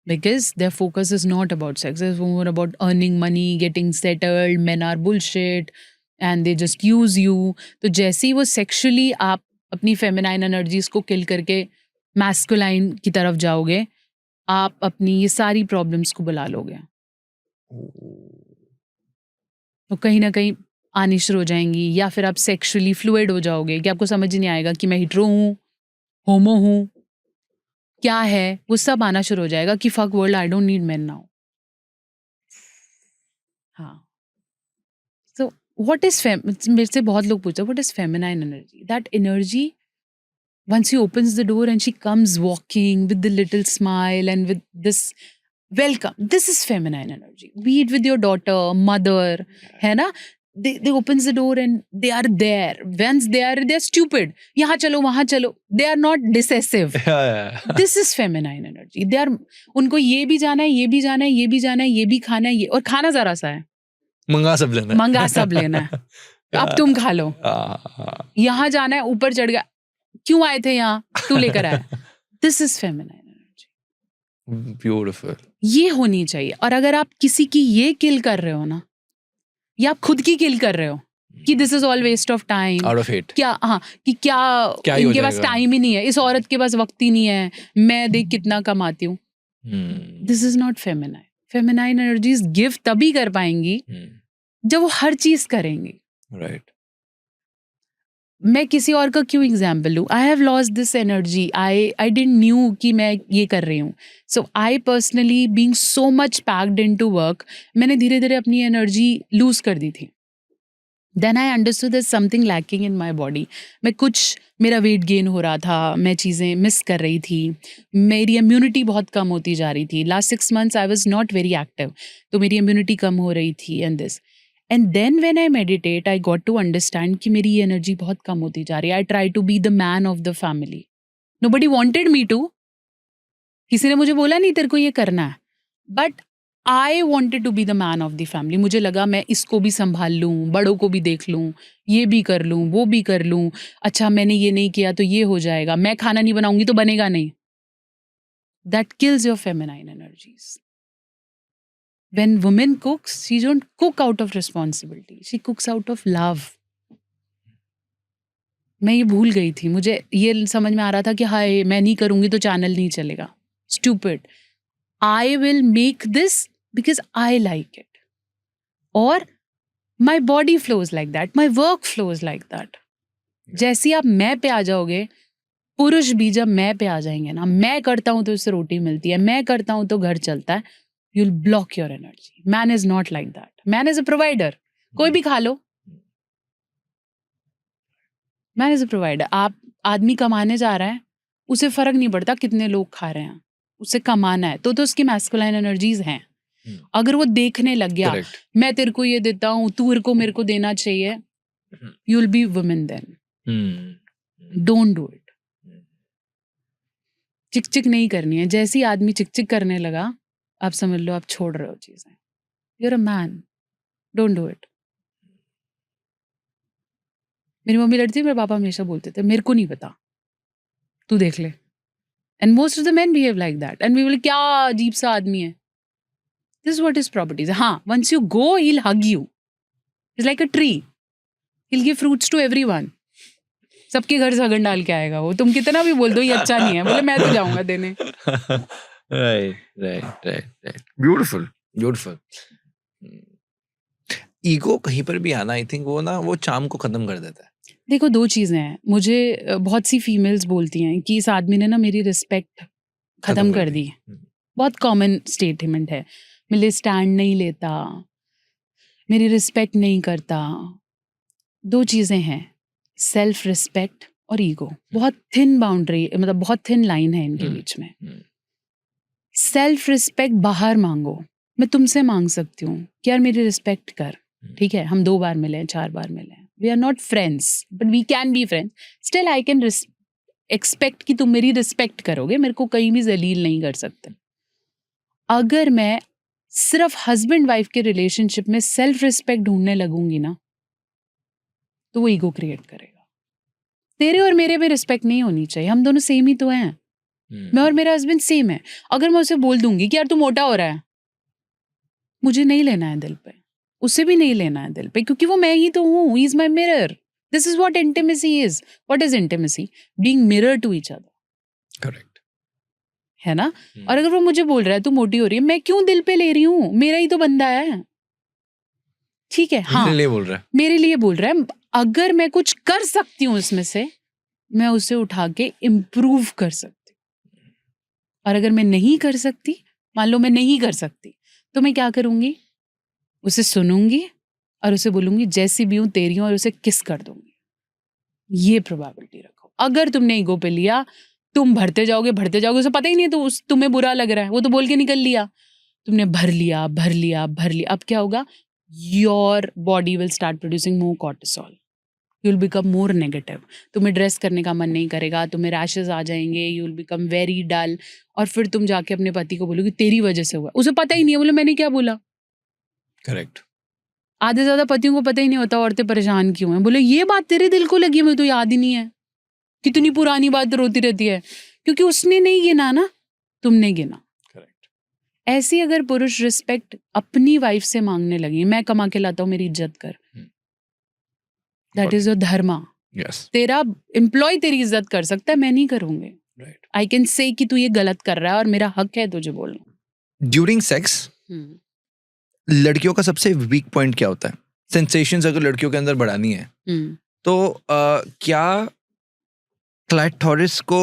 Because their focus is not about sex, it's more about earning money, getting settled, men are bullshit and they just use you. तो जैसे ही वो sexually आप अपनी feminine energies को kill करके masculine की तरफ जाओगे, आप अपनी ये सारी problems को बुला लोगे. तो कहीं ना कहीं आनी शुरू हो जाएंगी, या फिर आप sexually fluid हो जाओगे कि आपको समझ ही नहीं आएगा कि मैं hetero हूँ, homo हूँ, क्या है, वो सब आना शुरू हो जाएगा कि fuck world, I don't need men now. हाँ. सो व्हाट इज मेरे से बहुत लोग पूछते हैं what is feminine energy. That energy once he opens the door and she comes walking with the little smile and with this welcome, this is feminine energy. Be it with your daughter, mother, है ना, they opens the door and they are there. Once they're stupid. यहाँ चलो वहाँ चलो. They are not decisive. This is feminine energy. They are, उनको ये भी जाना है, ये भी जाना है, ये भी जाना है, ये भी खाना है, ये, और खाना जरा सा है. मंगा सब लेना है. अब तुम खा लो. यहाँ जाना है, ऊपर चढ़ गया, क्यों आए थे यहाँ, तू लेकर आया. This is feminine energy. Beautiful. ये होनी चाहिए. और अगर आप किसी की ये किल कर रहे हो ना, या आप खुद की किल कर रहे हो कि this is all waste of time, out of hate, क्या, हाँ, कि क्या इनके पास टाइम ही नहीं है, इस औरत के पास वक्त ही नहीं है, मैं देख कितना कमाती हूँ. This is not feminine. Feminine energies give तभी कर पाएंगी जब वो हर चीज करेंगी. राइट. मैं किसी और का क्यों एग्जाम्पल लूँ. I have lost this energy, I didn't knew कि मैं ये कर रही हूँ. So I personally being so much packed into work, मैंने धीरे धीरे अपनी एनर्जी लूज कर दी थी. Then I understood there something lacking in my body. मैं कुछ, मेरा वेट गेन हो रहा था, मैं चीज़ें मिस कर रही थी, मेरी इम्यूनिटी बहुत कम होती जा रही थी. Last 6 months I was not very active, तो मेरी इम्यूनिटी कम हो रही थी and this. And then when I meditate, I got to understand कि मेरी ये एनर्जी बहुत कम होती जा रही है. I try to be the man of the family. Nobody wanted me to. किसी ने मुझे बोला नहीं तेरे को ये करना है. But I wanted to be the man of the family. मुझे लगा मैं इसको भी संभाल लूँ, बड़ों को भी देख लूँ, ये भी कर लूँ, वो भी कर लूँ. अच्छा मैंने ये नहीं किया तो ये हो जाएगा, मैं खाना नहीं बनाऊंगी तो बनेगा नहीं. That kills your feminine energies. When woman cooks, she don't cook out of responsibility. She cooks out of love. मैं ये भूल गई थी. मुझे ये समझ में आ रहा था कि हाय मैं नहीं करूँगी तो चैनल नहीं चलेगा. Stupid. I will make this because I like it. और my body flows like that. My work flows like that. जैसे आप मैं पे आ जाओगे, पुरुष भी जब मैं पे आ जाएंगे ना, मैं करता हूँ तो इससे रोटी मिलती है, मैं करता हूँ तो घर चलता है, you'll block your energy. Man is not like that. Man is a provider. कोई भी खा लो. Man is a provider. आप आदमी कमाने जा रहा है, उसे फर्क नहीं पड़ता कितने लोग खा रहे हैं, उसे कमाना है, तो उसकी मैस्कुलाइन एनर्जीज हैं. अगर वो देखने लग गया, मैं तेरे को ये देता हूँ, तू मेरे को देना चाहिए, you'll be women then. Don't do it. चिक चिक नहीं करनी है. जैसे ही आदमी चिक चिक करने लगा, आप समझ लो आप छोड़ रहे हो चीजें. You're a man. Don't do it. मेरी मम्मी लड़ती थी, मेरे पापा हमेशा बोलते थे मेरे को नहीं पता, तू देख ले. And most of the men behave like that. And we will, क्या अजीब सा आदमी है. This is what his properties. हाँ, once you go, he'll hug you. He's like a tree. He'll give fruits to everyone. सबके घर सगन डाल के आएगा वो. तुम कितना भी बोल दो ये अच्छा नहीं है, बोले मैं तो जाऊंगा देने. Right. Beautiful. ईगो कहीं पर भी आना, आई थिंक वो चाम को खत्म कर देता है. देखो 2 चीजें हैं. मुझे बहुत सी फीमेल्स बोलती हैं कि इस आदमी ने ना मेरी रिस्पेक्ट खत्म कर दी. बहुत कॉमन स्टेटमेंट है. मेरे स्टैंड नहीं लेता, मेरी रिस्पेक्ट नहीं करता. 2 चीजें हैं, सेल्फ रिस्पेक्ट और ईगो. बहुत थिन बाउंड्री, मतलब बहुत थिन लाइन है इनके बीच में. सेल्फ रिस्पेक्ट बाहर मांगो. मैं तुमसे मांग सकती हूँ कि यार मेरी रिस्पेक्ट कर, ठीक है, हम 2 बार मिले, 4 बार मिले, we are not friends but we can be friends. Still I can expect कि तुम मेरी रिस्पेक्ट करोगे, मेरे को कहीं भी जलील नहीं कर सकते. अगर मैं सिर्फ हस्बैंड वाइफ के रिलेशनशिप में सेल्फ रिस्पेक्ट ढूंढने लगूंगी ना, तो वो ईगो क्रिएट करेगा. तेरे और मेरे में रिस्पेक्ट नहीं होनी चाहिए, हम दोनों सेम ही तो हैं। मैं और मेरा हस्बैंड सेम है। अगर मैं उसे बोल दूंगी कि यार तू मोटा हो रहा है, मुझे नहीं लेना है दिल पे, उसे भी नहीं लेना है दिल पे, क्योंकि वो मैं ही तो हूँ। He is my mirror. This is what intimacy is. What is intimacy? Being mirror to each other, correct है ना? और अगर वो मुझे बोल रहा है तू मोटी हो रही है, मैं क्यों दिल पे ले रही हूँ? मेरा ही तो बंदा है, ठीक है? हाँ, लिए बोल रहा है। मेरे लिए बोल रहा है। अगर मैं कुछ कर सकती हूँ इसमें से, मैं उसे उठा के इम्प्रूव कर सकती हूँ। और अगर मैं नहीं कर सकती, मान लो मैं नहीं कर सकती, तो मैं क्या करूंगी? उसे सुनूंगी और उसे बोलूंगी जैसी भी हूं तेरी हूं, और उसे किस कर दूंगी। ये प्रोबेबिलिटी रखो। अगर तुमने ईगो पे लिया, तुम भरते जाओगे, उसे पता ही नहीं तो तुम्हें बुरा लग रहा है, वो तो बोल के निकल लिया। तुमने भर लिया। अब क्या होगा? Your body will start producing more cortisol. You will become more negative. तुम्हें ड्रेस करने का मन नहीं करेगा, तुम्हें रैशेस आ जाएंगे, you will become very dull. और फिर तुम जाके अपने पति को बोलोगे तेरी वजह से हुआ। उसे पता ही नहीं है, बोले मैंने क्या बोला। करेक्ट। आधे ज्यादा पतियों को पता ही नहीं होता औरतें परेशान क्यों हैं। बोले ये बात तेरे दिल को लगी है, मुझे तो याद ही नहीं है। कितनी पुरानी बात रोती रहती है, क्योंकि उसने नहीं गिना ना, तुमने गिना। करेक्ट। ऐसी अगर पुरुष रिस्पेक्ट अपनी वाइफ से मांगने लगे, मैं कमा के लाता हूँ मेरी इज्जत कर, that is your Dharma. Yes. तेरा एम्प्लॉय तेरी इज्जत कर सकता है, मैं नहीं करूंगी। राइट। आई कैन से कि तू ये गलत कर रहा है और मेरा हक है तुझे बोलना। ड्यूरिंग सेक्स लड़कियों का सबसे वीक पॉइंट क्या होता है? सेंसेशंस अगर लड़कियों के अंदर बढ़ानी है तो क्या क्लाइटोरिस को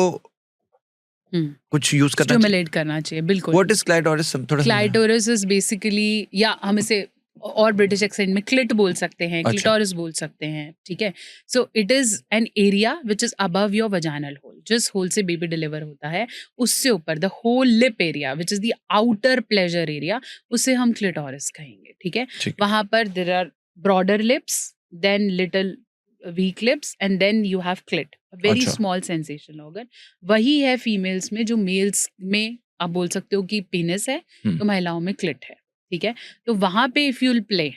कुछ यूज करना चाहिए? स्टिमुलेट करना चाहिए, बिल्कुल। What is clitoris? थोड़ा क्लाइटोरिस इज बेसिकली, या हम इसे और ब्रिटिश एक्सेंट में क्लिट बोल सकते हैं, क्लिटोरिस बोल सकते हैं, ठीक है? So it is an area which is above your vaginal hole. जिस होल से बेबी डिलीवर होता है उससे ऊपर the hole lip area which is the outer pleasure area, उसे हम क्लिटोरिस कहेंगे, ठीक है? वहां पर there are broader lips, then little weak lips, and then you have clit, very small sensation organ. वही है फीमेल्स में, जो मेल्स में आप बोल सकते हो कि पीनिस है, तो महिलाओं में क्लिट है, ठीक है? तो वहां पे इफ यूल प्ले,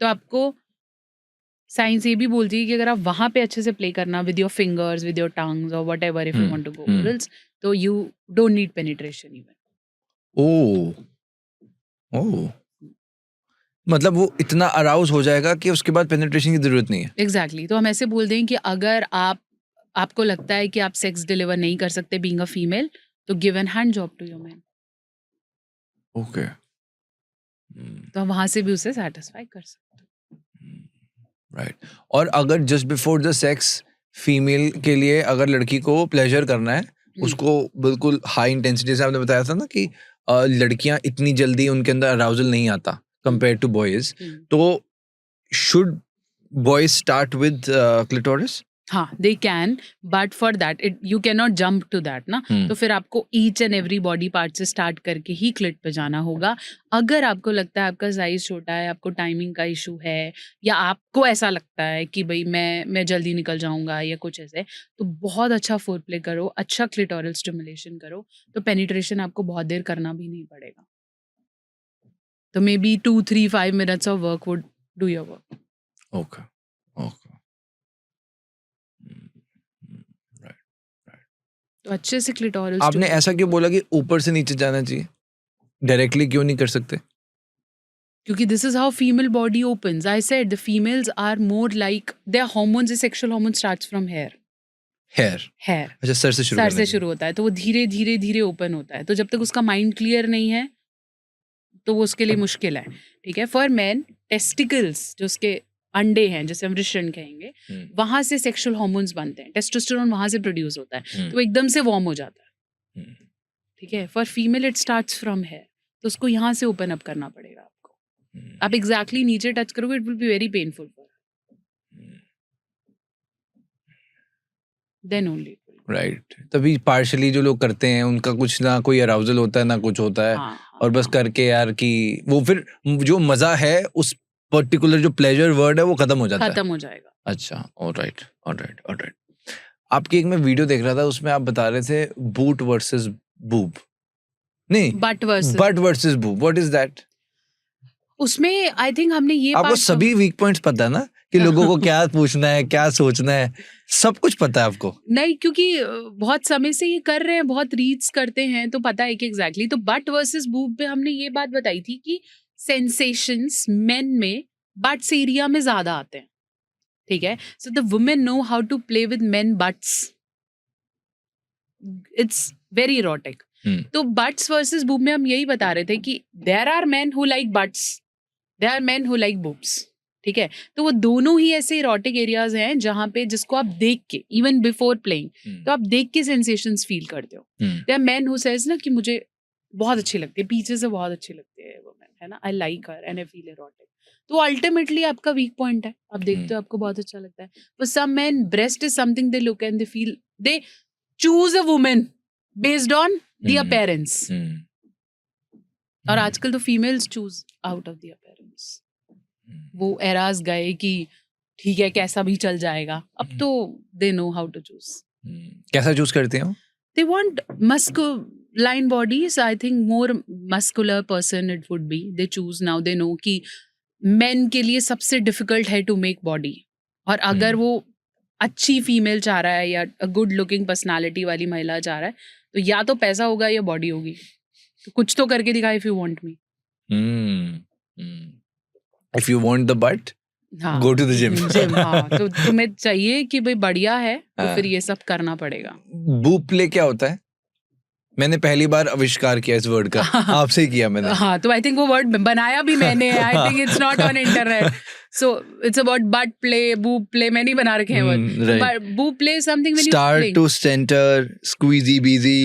तो आपको साइंस ये भी बोलती है कि अगर आप वहां पे अच्छे से प्ले करना with your fingers, with your tongues और whatever, if you want to go orals, तो you don't need penetration even. Oh, मतलब वो इतना अराउज हो जाएगा कि उसके बाद पेनिट्रेशन की जरूरत नहीं है। एग्जैक्टली। तो हम ऐसे बोल दें कि अगर आपको लगता है कि आप सेक्स डिलीवर नहीं कर सकते बीइंग अ फीमेल, तो give an hand job to your man. Okay. तो हम वहां से भी उसे सेटिस्फाई कर सकते हैं। राइट। और अगर just before the sex female के लिए अगर लड़की को प्लेजर करना है, उसको बिल्कुल हाई इंटेंसिटी से, आपने बताया था ना कि लड़कियां इतनी जल्दी उनके अंदर अराउजल नहीं आता कंपेयर टू बॉयज, तो should boys start with clitoris? हाँ, they can, but for that you can not jump to that ना। तो फिर आपको each and every body part से स्टार्ट करके ही क्लिट पे जाना होगा। अगर आपको लगता है आपका साइज छोटा है, आपको टाइमिंग का इशू है, या आपको ऐसा लगता है कि भाई मैं जल्दी निकल जाऊंगा या कुछ ऐसे, तो बहुत अच्छा फोर प्ले करो, अच्छा क्लिटोरल स्टिमुलेशन करो, तो पेनिट्रेशन आपको बहुत देर करना भी नहीं पड़ेगा। तो may be 2, 3, 5 minutes of work would do your work. Okay. तो अच्छे से क्लिटोरल। आपने ऐसा क्यों बोला कि ऊपर से नीचे जाना चाहिए, डायरेक्टली क्यों नहीं कर सकते? क्योंकि this is how female body opens. I said the females are more like their hormones, the sexual hormone starts from hair. अच्छा, सर से शुरू होता है, तो वो धीरे धीरे धीरे ओपन होता है। तो जब तक उसका माइंड क्लियर नहीं है तो वो उसके लिए मुश्किल है, ठीक है? फॉर मैन, टेस्टिकल्स जो उसके अंडे हैं, जैसे हम वृषण कहेंगे, वहां से सेक्सुअल हार्मोन्स बनते हैं, टेस्टोस्टेरोन वहां से प्रोड्यूस होता है, तो एकदम से वार्म हो जाता है, ठीक है? For female it starts from hair, तो उसको यहाँ से ओपन अप करना पड़ेगा आपको। आप एग्जैक्टली नीचे टच करोगे, it will be very painful for then only. Right. तभी पार्शली जो लोग करते हैं उनका कुछ ना कोई अराउजल होता है ना कुछ होता है। और बस करके यार कि वो फिर जो मजा है उस पर्टिकुलर जो प्लेजर वर्ड है वो खत्म हो जाएगा। अच्छा, ऑलराइट। आपकी एक मैं वीडियो देख रहा था, उसमें आप बता रहे थे बूट वर्सेस बूब, नहीं but versus boob, what is that? उसमें आई थिंक हमने ये आपको सभी वीक पॉइंट्स पता है ना कि लोगों को क्या पूछना है, क्या सोचना है, सब कुछ पता है आपको? नहीं, क्योंकि बहुत समय से ये कर रहे हैं, बहुत रीड्स करते हैं, तो पता है कि एग्जैक्टली। तो बट वर्सेस बूब पे हमने ये बात बताई थी कि सेंसेशंस मेन में बट्स एरिया में ज्यादा आते हैं, ठीक है। So the women know how to play with men butts, it's very erotic. तो बट्स वर्सेस बूब में हम यही बता रहे थे कि there are men who like butts, there are men who like boobs, ठीक है। तो वो दोनों ही ऐसे इरोटिक एरियाज हैं जहां पे जिसको आप देख के, इवन बिफोर प्लेइंग, तो आप देख के सेंसेशंस फील करते हो। There are men who says ना कि मुझे बहुत अच्छी लगती है, पीछे से बहुत अच्छी लगती है वुमेन, है ना, I like her and I feel erotic. तो अल्टीमेटली आपका वीक पॉइंट है, आप देखते हो आपको बहुत अच्छा लगता है। For some men breast is something they look and they feel, they choose a women based on the appearance. और आजकल तो females choose out of the appearance. वो एराज गए कि ठीक है कैसा भी चल जाएगा, अब तो they know how to choose. कैसा चूज करते हो? They want masculine bodies. I think more muscular person it would be. They choose now. They know कि men के लिए सबसे difficult है to make body. और अगर वो अच्छी फीमेल चाह रहा है या गुड लुकिंग पर्सनालिटी वाली महिला चाह रहा है, तो या तो पैसा होगा या बॉडी होगी। तो कुछ तो करके दिखा if you want me. If you want the butt, हाँ, go to the gym. हाँ, तो तुम्हें चाहिए कि भाई बढ़िया है तो फिर ये सब करना पड़ेगा। बूब प्ले क्या होता है? मैंने पहली बार आविष्कार किया इस वर्ड का, आपसे ही किया मैंने। हाँ, तो आई थिंक वो वर्ड बनाया भी मैंने, I think it's not on internet. So it's about butt play, boob play, मैंने ही बना रखे हैं word. Boob play something when you start to center, squeezy beezy,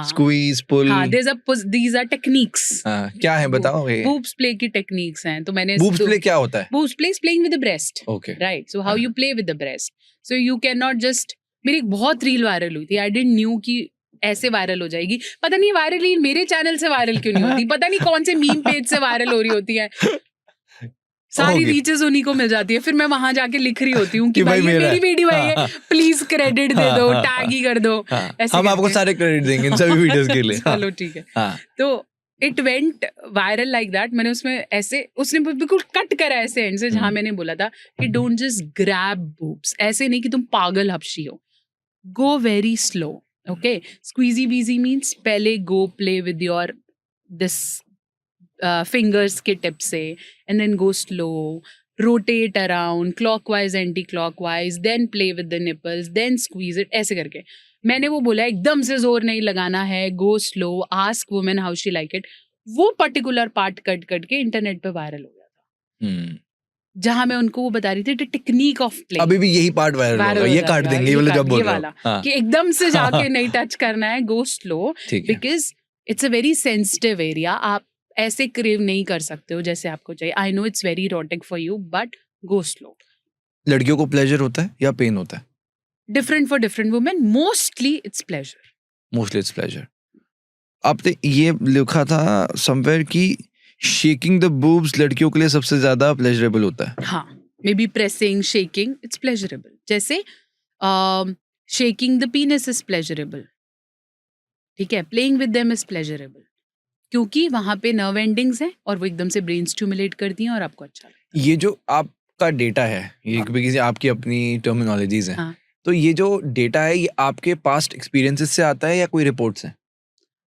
squeeze pull. हाँ, these are techniques। क्या है बताओ? बूब्स प्ले की टेक्निक्स हैं। तो मैंने बूब्स प्ले क्या होता है? Boobs play is playing with the breast, okay, right. So how you play with the breast, so you can not just, मेरी एक बहुत रील वायरल हुई थी, आई डिडंट न्यू कि ऐसे वायरल हो जाएगी। पता नहीं वायरल रील मेरे चैनल से वायरल क्यों नहीं होती, पता नहीं कौन से मीम पेज से वायरल हो रही होती है, सारी रीचेस उन्हीं को मिल जाती है। फिर मैं वहां जाके लिख रही होती हूँ कि भाई ये मेरी वीडियो है, प्लीज क्रेडिट दे दो, टैग ही कर दो। हम आपको सारे क्रेडिट देंगे इन सभी वीडियोस के लिए। चलो ठीक है। तो it went viral like that. मैंने उसमें ऐसे, उसने बिल्कुल कट करा ऐसे एंड से जहां मैंने बोला था कि डोंट जस्ट ग्रैब बूब्स, ऐसे नहीं कि तुम पागल हबशी हो, go very slow, okay. Squeezy beezy means पहले go play with your this fingers के टिप से, and then go slow, rotate around clockwise anti clockwise, then play with the nipples, then squeeze it, ऐसे करके। मैंने वो बोला एकदम से जोर नहीं लगाना है, go slow, ask women how she like it। वो पर्टिकुलर पार्ट कट कट के इंटरनेट पे वायरल हो गया था, जहां मैं उनको वो बता रही थी टेक्निक ऑफ प्ले। अभी भी यही पार्ट वायरल होगा, ये काट देंगे, ये वाला जब बोल रहा हूं कि एकदम से जाके नहीं टच करना है, go slow, because it's a very sensitive area। आप ऐसे क्रेव नहीं कर सकते हो जैसे आपको चाहिए। I know it's very erotic for you, but go slow. लड़कियों को प्लेजर होता है या पेन होता है? Different for different women, mostly it's pleasure. Mostly it's pleasure. आपने ये लिखा था समवेयर कि शेकिंग द बूब्स लड़कियों के लिए सबसे ज्यादा प्लेजरेबल होता है। हाँ, may be pressing, shaking, it's pleasurable. जैसे shaking the penis is pleasurable, ठीक है, playing with them is pleasurable, क्योंकि वहां पे नर्व एंडिंग्स हैं और वो एकदम से ब्रेन स्टिमुलेट करती हैं और आपको अच्छा लगता है। ये जो आपका डेटा है, ये किसी आपकी अपनी टर्मिनोलॉजीज हैं, तो ये जो डेटा है ये आपके पास्ट एक्सपीरियंसेस से आता है या कोई रिपोर्ट्स हैं?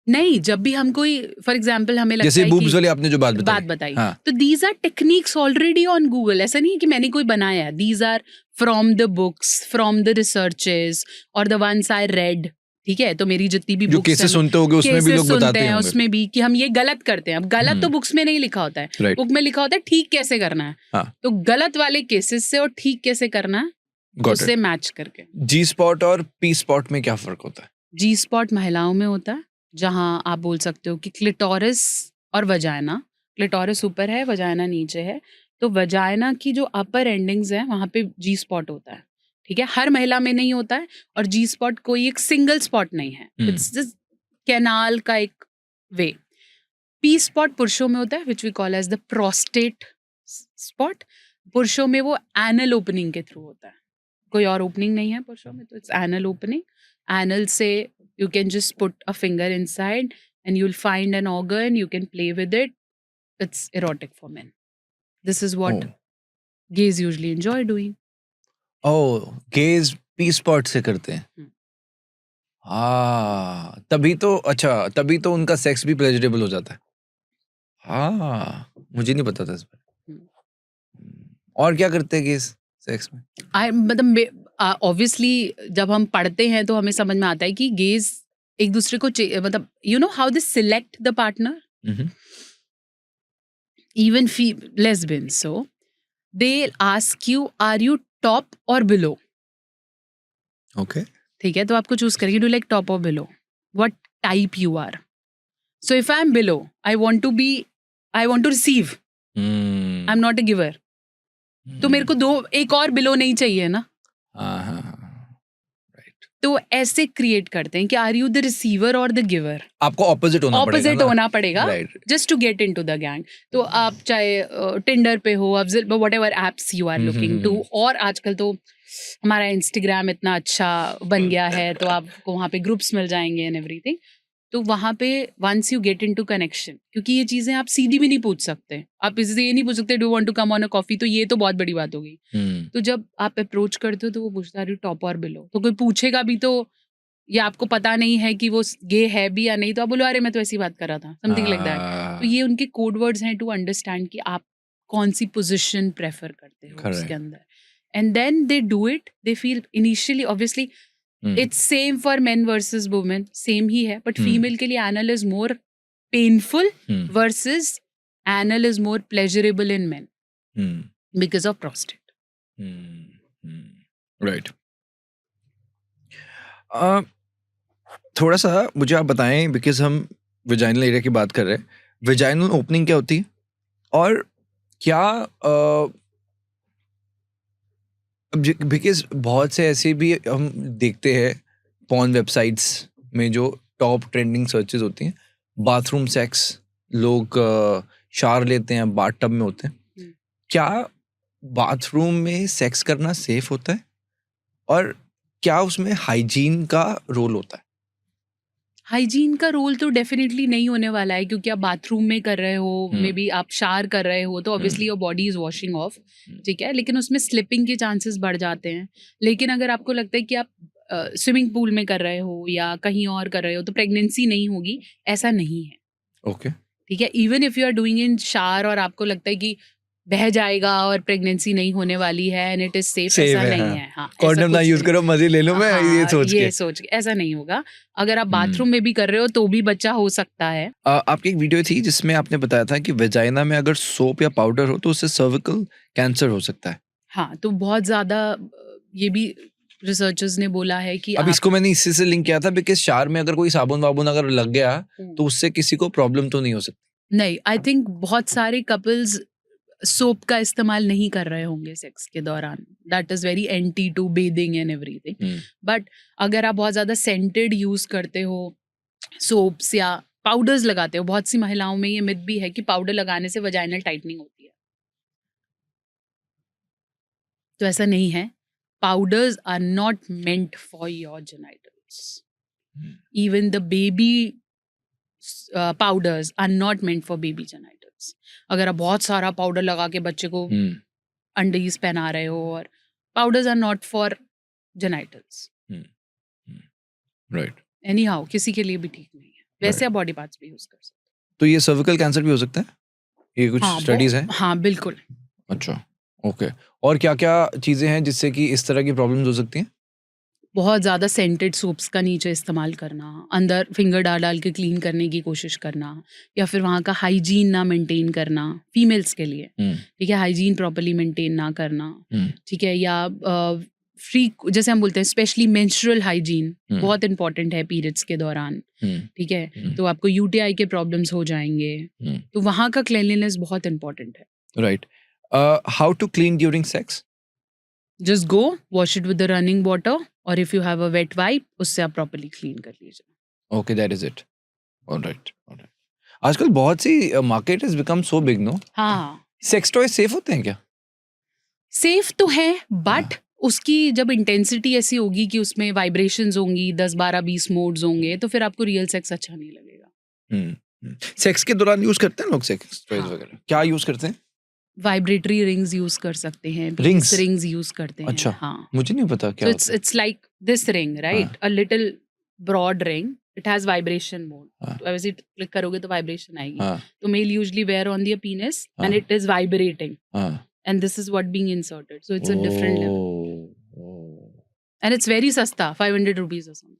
नहीं, जब भी हम कोई, फॉर एग्जांपल हमें लगता जैसे है बूब्स वाली आपने जो बात बताई, तो these are techniques already on Google. ऐसा नहीं है कि मैंने कोई बनाया है, these are from the books, from the researches और द वंस आई रेड, ठीक है। तो मेरी जितनी भी बुक्स केसेस सुनते होंगे उसमें भी लोग बताते हैं उसमें भी कि हम ये गलत करते हैं। अब गलत तो बुक्स में नहीं लिखा होता है, बुक में लिखा होता है ठीक कैसे करना है। तो गलत वाले केसेस से और ठीक कैसे करना है उससे मैच करके। जी स्पॉट और पी स्पॉट में क्या फर्क होता है? जी स्पॉट महिलाओं में होता है, जहां आप बोल सकते हो कि क्लिटोरिस और वजाइना, क्लिटोरिस ऊपर है, वजाइना नीचे है, तो वजाइना की जो अपर एंडिंग्स है वहां पे जी स्पॉट होता है, ठीक है। हर महिला में नहीं होता है, और जी स्पॉट कोई एक सिंगल स्पॉट नहीं है, इट्स जस्ट कैनाल का एक वे। पी स्पॉट पुरुषों में होता है, which we call as the prostate spot. पुरुषों में वो एनल ओपनिंग के थ्रू होता है, कोई और ओपनिंग नहीं है पुरुषों में, तो इट्स एनल ओपनिंग। एनल से you can just put a finger inside and you'll find an organ, you can play with it. It's erotic for men. This is what gays usually enjoy doing. Oh, gauge P spot से करते हैं। हम्म। हाँ, तभी तो उनका sex भी pleasurable हो जाता है। हाँ, मुझे नहीं पता था इस बारे में। और क्या करते हैं गेज सेक्स में? मतलब ऑब्वियसली जब हम पढ़ते हैं तो हमें समझ में आता है कि गेज एक दूसरे को मतलब you know how they select the partner, even lesbians, so they'll ask you, are you top or below? Okay. ठीक है, तो आपको चूज करेंगे, डू लाइक टॉप और below, what type you are. So if I'm below, I want to receive, I'm not a giver. तो मेरे को एक और बिलो नहीं चाहिए ना। तो ऐसे क्रिएट करते हैं कि आर यू द रिसीवर और द गिवर। आपको ऑपोजिट होना पड़ेगा just to get into the gang. तो आप चाहे टिंडर पे हो, whatever apps you are looking to, और आजकल तो हमारा इंस्टाग्राम इतना अच्छा बन गया है तो आपको वहाँ पे ग्रुप्स मिल जाएंगे एंड एवरीथिंग। तो वहाँ पे once you get into connection, क्योंकि ये चीजें आप सीधी भी नहीं पूछ सकते, आप किसी से ये नहीं पूछ सकते do want to come on a coffee, तो ये तो बहुत बड़ी बात हो गई। तो जब आप अप्रोच करते हो तो वो पूछता है टॉप और बिलो, तो कोई पूछेगा भी तो या आपको पता नहीं है कि वो गे है भी या नहीं, तो आप बोलो अरे मैं तो ऐसी बात कर रहा था, समथिंग लाइक दैट। तो ये उनके कोड वर्ड्स हैं टू अंडरस्टैंड कि आप कौन सी पोजीशन प्रेफर करते हो उसके अंदर, and then they do it, they feel initially obviously it's same for men versus women, same ही है, बट फीमेल के लिए anal is more painful versus anal is more pleasurable in men because of prostate. Right. थोड़ा सा मुझे आप बताएं, because हम विजाइनल एरिया की बात कर रहे हैं, विजाइनल ओपनिंग क्या होती है और क्या बिकॉज बहुत से ऐसे भी हम देखते हैं पॉर्न वेबसाइट्स में जो टॉप ट्रेंडिंग सर्चेस होती हैं, बाथरूम सेक्स, लोग शावर लेते हैं, बाथटब में होते हैं। क्या बाथरूम में सेक्स करना सेफ होता है और क्या उसमें हाइजीन का रोल होता है? हाइजीन का रोल तो डेफिनेटली नहीं होने वाला है, क्योंकि आप बाथरूम में कर रहे हो, मे बी आप शावर कर रहे हो, तो obviously your body is washing of, ठीक है, लेकिन उसमें स्लिपिंग के चांसेस बढ़ जाते हैं। लेकिन अगर आपको लगता है कि आप स्विमिंग पूल में कर रहे हो या कहीं और कर रहे हो तो प्रेगनेंसी नहीं होगी, ऐसा नहीं है। ओके, ठीक है, even if you are doing in shower और आपको लगता है कि बह जाएगा और प्रेगनेंसी नहीं होने वाली है एंड इट इज सेफ, ऐसा नहीं है। हाँ, कॉन्डम ना यूज करो, मजे ले लो, मैं ये सोच के ऐसा नहीं होगा। अगर आप बाथरूम में भी कर रहे हो तो भी बच्चा हो सकता है। आपकी एक वीडियो थी जिसमें आपने बताया था कि वेजाइना में अगर सोप या पाउडर हो तो उससे सर्विकल कैंसर हो सकता है। हाँ, तो बहुत ज्यादा ये भी रिसर्चर्स ने बोला है कि अब इसको मैंने इसी से लिंक किया था, बिकॉज शावर में अगर कोई साबुन वाबुन अगर लग गया तो उससे किसी को प्रॉब्लम तो नहीं हो सकती? नहीं, आई थिंक बहुत सारे कपल्स सोप का इस्तेमाल नहीं कर रहे होंगे सेक्स के दौरान, that is very anti to bathing and everything. But अगर आप बहुत ज्यादा सेंटेड यूज करते हो, सोप्स या पाउडर्स लगाते हो, बहुत सी महिलाओं में ये मिथ भी है कि पाउडर लगाने से वजाइनल टाइटनिंग होती है, तो ऐसा नहीं है। Powders are not meant for your genitals, even the baby powders are not meant for baby genitals. अगर आप बहुत सारा पाउडर लगा के बच्चे को अंडीज पहना रहे हो, और powders are not for genitals, right, anyhow किसी के लिए भी ठीक नहीं है। वैसे आप बॉडी पार्ट्स भी यूज कर सकते हो। तो ये सर्विकल कैंसर भी हो सकता है, ये कुछ स्टडीज है? हाँ बिल्कुल। अच्छा, ओके। और क्या क्या चीजें हैं जिससे कि इस तरह की प्रॉब्लम्स हो सकती हैं? बहुत ज़्यादा सेंटेड सोप्स का नीचे इस्तेमाल करना, अंदर फिंगर डाल के क्लीन करने की कोशिश करना, या फिर वहाँ का हाइजीन ना मेंटेन करना फीमेल्स के लिए, ठीक है, हाइजीन प्रॉपर्ली मेंटेन ना करना, ठीक है, या फ्री जैसे हम बोलते हैं स्पेशली मेंस्ट्रुअल हाइजीन बहुत इंपॉर्टेंट है पीरियड्स के दौरान, ठीक है, तो आपको यूटीआई के प्रॉब्लम्स हो जाएंगे, तो वहाँ का क्लीनलीनेस बहुत इंपॉर्टेंट है। Right. How to clean during sex? Just go wash it with the running water, और if you have a wet wipe उससे आप प्रॉपर्ली क्लीन कर लीजिए। Okay, that is it. Alright, alright. आजकल बहुत सी market has become so big, no? हाँ। Sex toy safe होते हैं क्या? सेफ तो है, बट उसकी जब इंटेंसिटी ऐसी होगी कि उसमें वाइब्रेशंस होंगी, 10 12 20 मोड्स होंगे, तो फिर आपको रियल सेक्स अच्छा नहीं लगेगा। सेक्स के दौरान यूज करते हैं लोग सेक्स टॉयज वगैरह? क्या यूज करते हैं? वाइब्रेटरी रिंग्स यूज कर सकते हैं, Rings? रिंग्स यूज करते हैं. अच्छा, हाँ. मुझे नहीं पता क्या So होता है। it's like this ring, right? A little broad ring. It has vibration mode. हाँ. तो वैसे क्लिक करोगे तो वाइब्रेशन आएगी. हाँ, तो mail usually wear on their penis and हाँ. it is vibrating. हाँ. And this is what being inserted. So it's a different level. Oh. And it's very सस्ता, 500 rupees or something.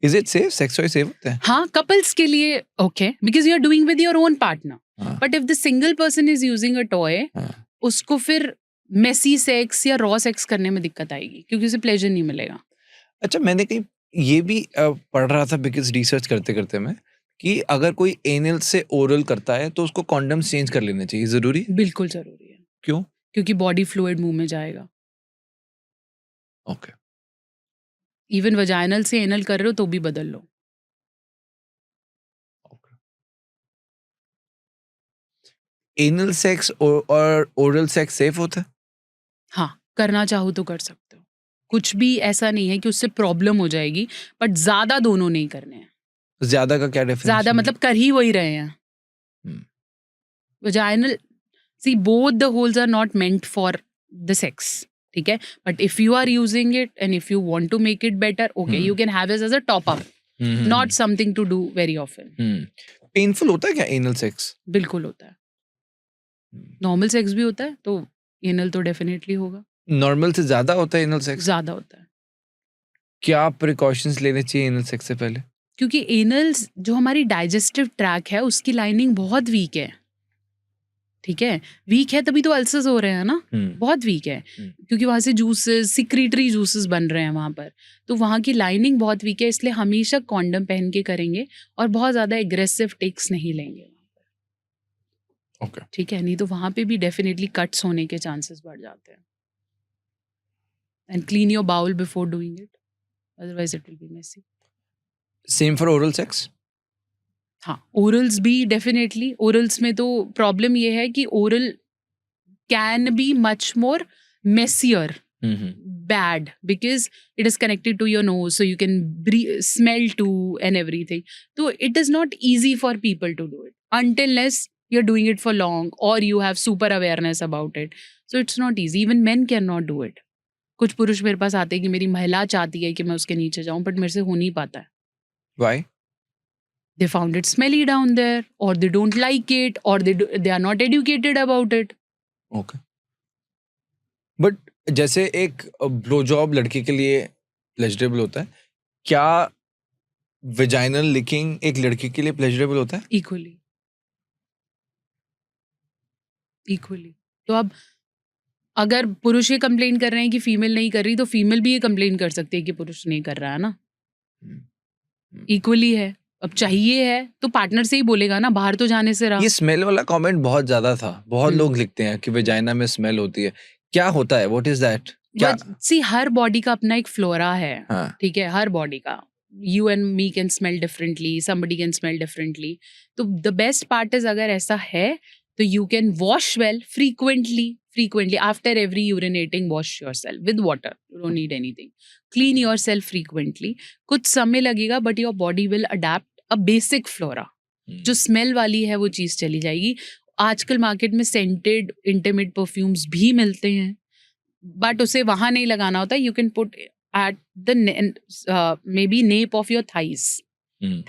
Is it safe? Sex toy safe होता है? हाँ, couples के लिए okay, because you are doing with your own partner. हाँ. But if the single person is using a toy, हाँ. उसको फिर मेसी सेक्स या रॉ सेक्स करने में दिक्कत आएगी क्योंकि उसे प्लेजर नहीं मिलेगा. अच्छा, मैंने कहीं ये भी पढ़ रहा था बिकॉज रिसर्च करते करते मैं कि अगर कोई एनल से ओरल करता है तो उसको कॉन्डम चेंज कर लेना चाहिए. जरूरी? बिल्कुल जरूरी है. क्यों? क्योंकि बॉडी फ्लूइड मुंह में जाएगा. ओके. इवन वजाइनल से एनल कर रहे हो तो भी बदल लो. एनल सेक्स और ओरल सेक्स सेफ होता है? हाँ, करना चाहो तो कर सकते हो. कुछ भी ऐसा नहीं है कि उससे प्रॉब्लम हो जाएगी, बट ज्यादा दोनों नहीं करने हैं. ज्यादा का क्या डेफिनेशन? ज्यादा मतलब कर ही वही रहे हैं. Vaginal, see both the holes are not meant for the sex. ठीक है, but if you are using it and if you want to make it better, okay, you can have it as a top up, not something to do very often. Painful होता है क्या anal sex? बिल्कुल होता है. Normal sex भी होता है, तो एनल तो डेफिनेटली होगा. नॉर्मल से ज्यादा होता है एनल सेक्स? ज्यादा होता है. क्या प्रिकॉशंस लेने चाहिए एनल सेक्स से पहले? क्योंकि एनल जो हमारी डाइजेस्टिव ट्रैक है उसकी लाइनिंग बहुत वीक है. ठीक है, वीक है तभी तो अल्सर्स हो रहे हैं ना. बहुत वीक है क्योंकि वहां से जूसेस, सिक्रीटरी जूसेस बन रहे हैं वहां पर, तो वहां की लाइनिंग बहुत वीक है. इसलिए हमेशा कॉन्डम पहन के करेंगे और बहुत ज्यादा एग्रेसिव टेक्स नहीं लेंगे. ओके. ठीक है, नहीं तो वहां पे भी डेफिनेटली कट्स होने के चांसेस बढ़ जाते हैं. And clean your bowel before doing it, otherwise it will be messy. Same for oral sex? हाँ, ओरल्स भी डेफिनेटली. ओरल्स में तो प्रॉब्लम ये है कि oral can be much more messier, bad, because it is connected to your nose, so you can smell too and everything. So it is not easy for people to do it unless you're doing it for long or you have super awareness about it. So it's not easy. Even men cannot do it. कुछ पुरुष मेरे पास आते हैं कि मेरी महिला चाहती है कि मैं उसके नीचे जाऊं, बट मेरे से हो नहीं पाता है. Why? They found it smelly down there, or they don't like it, or they are not educated about it. Okay. But जैसे एक ब्लो जॉब लड़की के लिए प्लेजरेबल होता है, क्या वेजाइनल लिकिंग एक लड़की के लिए प्लेजरेबल होता है? Equally. तो अब अगर पुरुष ये कंप्लेन कर रहे हैं कि फीमेल नहीं कर रही, तो फीमेल भी ये कंप्लेन कर सकती है कि पुरुष नहीं कर रहा है ना. इक्वली है. अब चाहिए है तो पार्टनर से ही बोलेगा ना, बाहर तो जाने से रहा. ये स्मेल वाला कमेंट बहुत ज्यादा था. बहुत लोग लिखते हैं कि वेजाइना में स्मेल होती है. क्या होता है? What is that? क्या? सी, हर बॉडी का अपना एक फ्लोरा है. हाँ. ठीक है, हर बॉडी का. You and me can smell differently, somebody can smell differently. तो the best part is अगर ऐसा है तो you can wash well frequently. After every urinating, wash yourself with water. You don't need anything. Clean yourself frequently. कुछ समय लगेगा but your body will adapt a basic flora. जो smell वाली है वो चीज़ चली जाएगी. आजकल मार्केट में scented intimate perfumes भी मिलते हैं, but उसे वहाँ नहीं लगाना होता. You can put at the maybe nape of your thighs.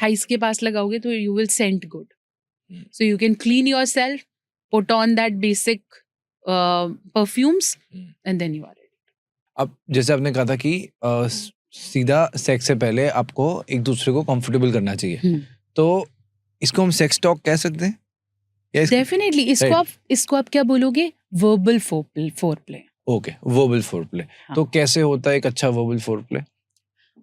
Thighs के पास लगाओगे तो you will scent good. So you can clean yourself, put on that basic perfumes, and then you are ready. अब जैसे आपने कहा था कि सीधा सेक्स से पहले आपको एक दूसरे को कंफर्टेबल करना चाहिए, तो इसको हम सेक्स टॉक कह सकते हैं? डेफिनेटली. इसको आप क्या बोलोगे? Verbal foreplay. Okay, verbal foreplay. तो कैसे होता है एक अच्छा वर्बल फोरप्ले?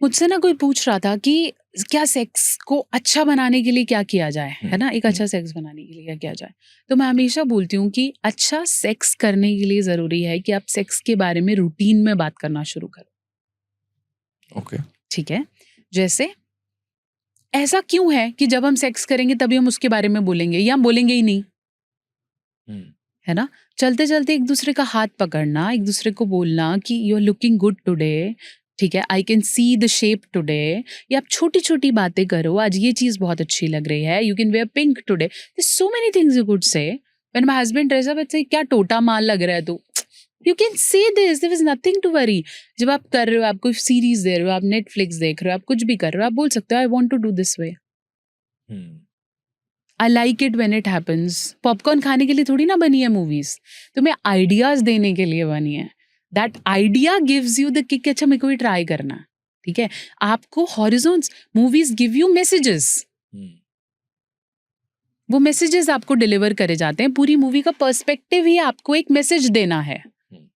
मुझसे ना कोई पूछ रहा था कि क्या सेक्स को अच्छा बनाने के लिए क्या किया जाए, है ना, एक अच्छा सेक्स बनाने के लिए क्या किया जाए. तो मैं हमेशा बोलती हूँ कि अच्छा सेक्स करने के लिए जरूरी है कि आप सेक्स के बारे में रूटीन में बात करना शुरू करो. ओके. ठीक है, जैसे ऐसा क्यों है कि जब हम सेक्स करेंगे तभी हम उसके बारे में बोलेंगे, या हम बोलेंगे ही नहीं, है ना. चलते चलते एक दूसरे का हाथ पकड़ना, एक दूसरे को बोलना कि you are looking good today. ठीक है, I can see the shape today. या आप छोटी छोटी बातें करो, आज ये चीज़ बहुत अच्छी लग रही है, you can wear pink today. So many things you could say When my husband dress up, it's like क्या टोटा माल लग रहा है तू. You can say this, there is nothing to worry. जब आप कर रहे हो, आप कोई सीरीज दे रहे हो, आप नेटफ्लिक्स देख रहे हो, आप कुछ भी कर रहे हो, आप बोल सकते हो I want to do this way. I like it when it happens. Popcorn खाने के लिए थोड़ी ना बनी है मूवीज, तुम्हें आइडियाज देने के लिए बनी है. That idea gives you the kick. अच्छा मेरे को भी ट्राई करना है. ठीक है, आपको horizons, movies give you messages. वो मैसेजेस आपको डिलीवर करे जाते हैं. पूरी मूवी का पर्सपेक्टिव ही आपको एक मैसेज देना है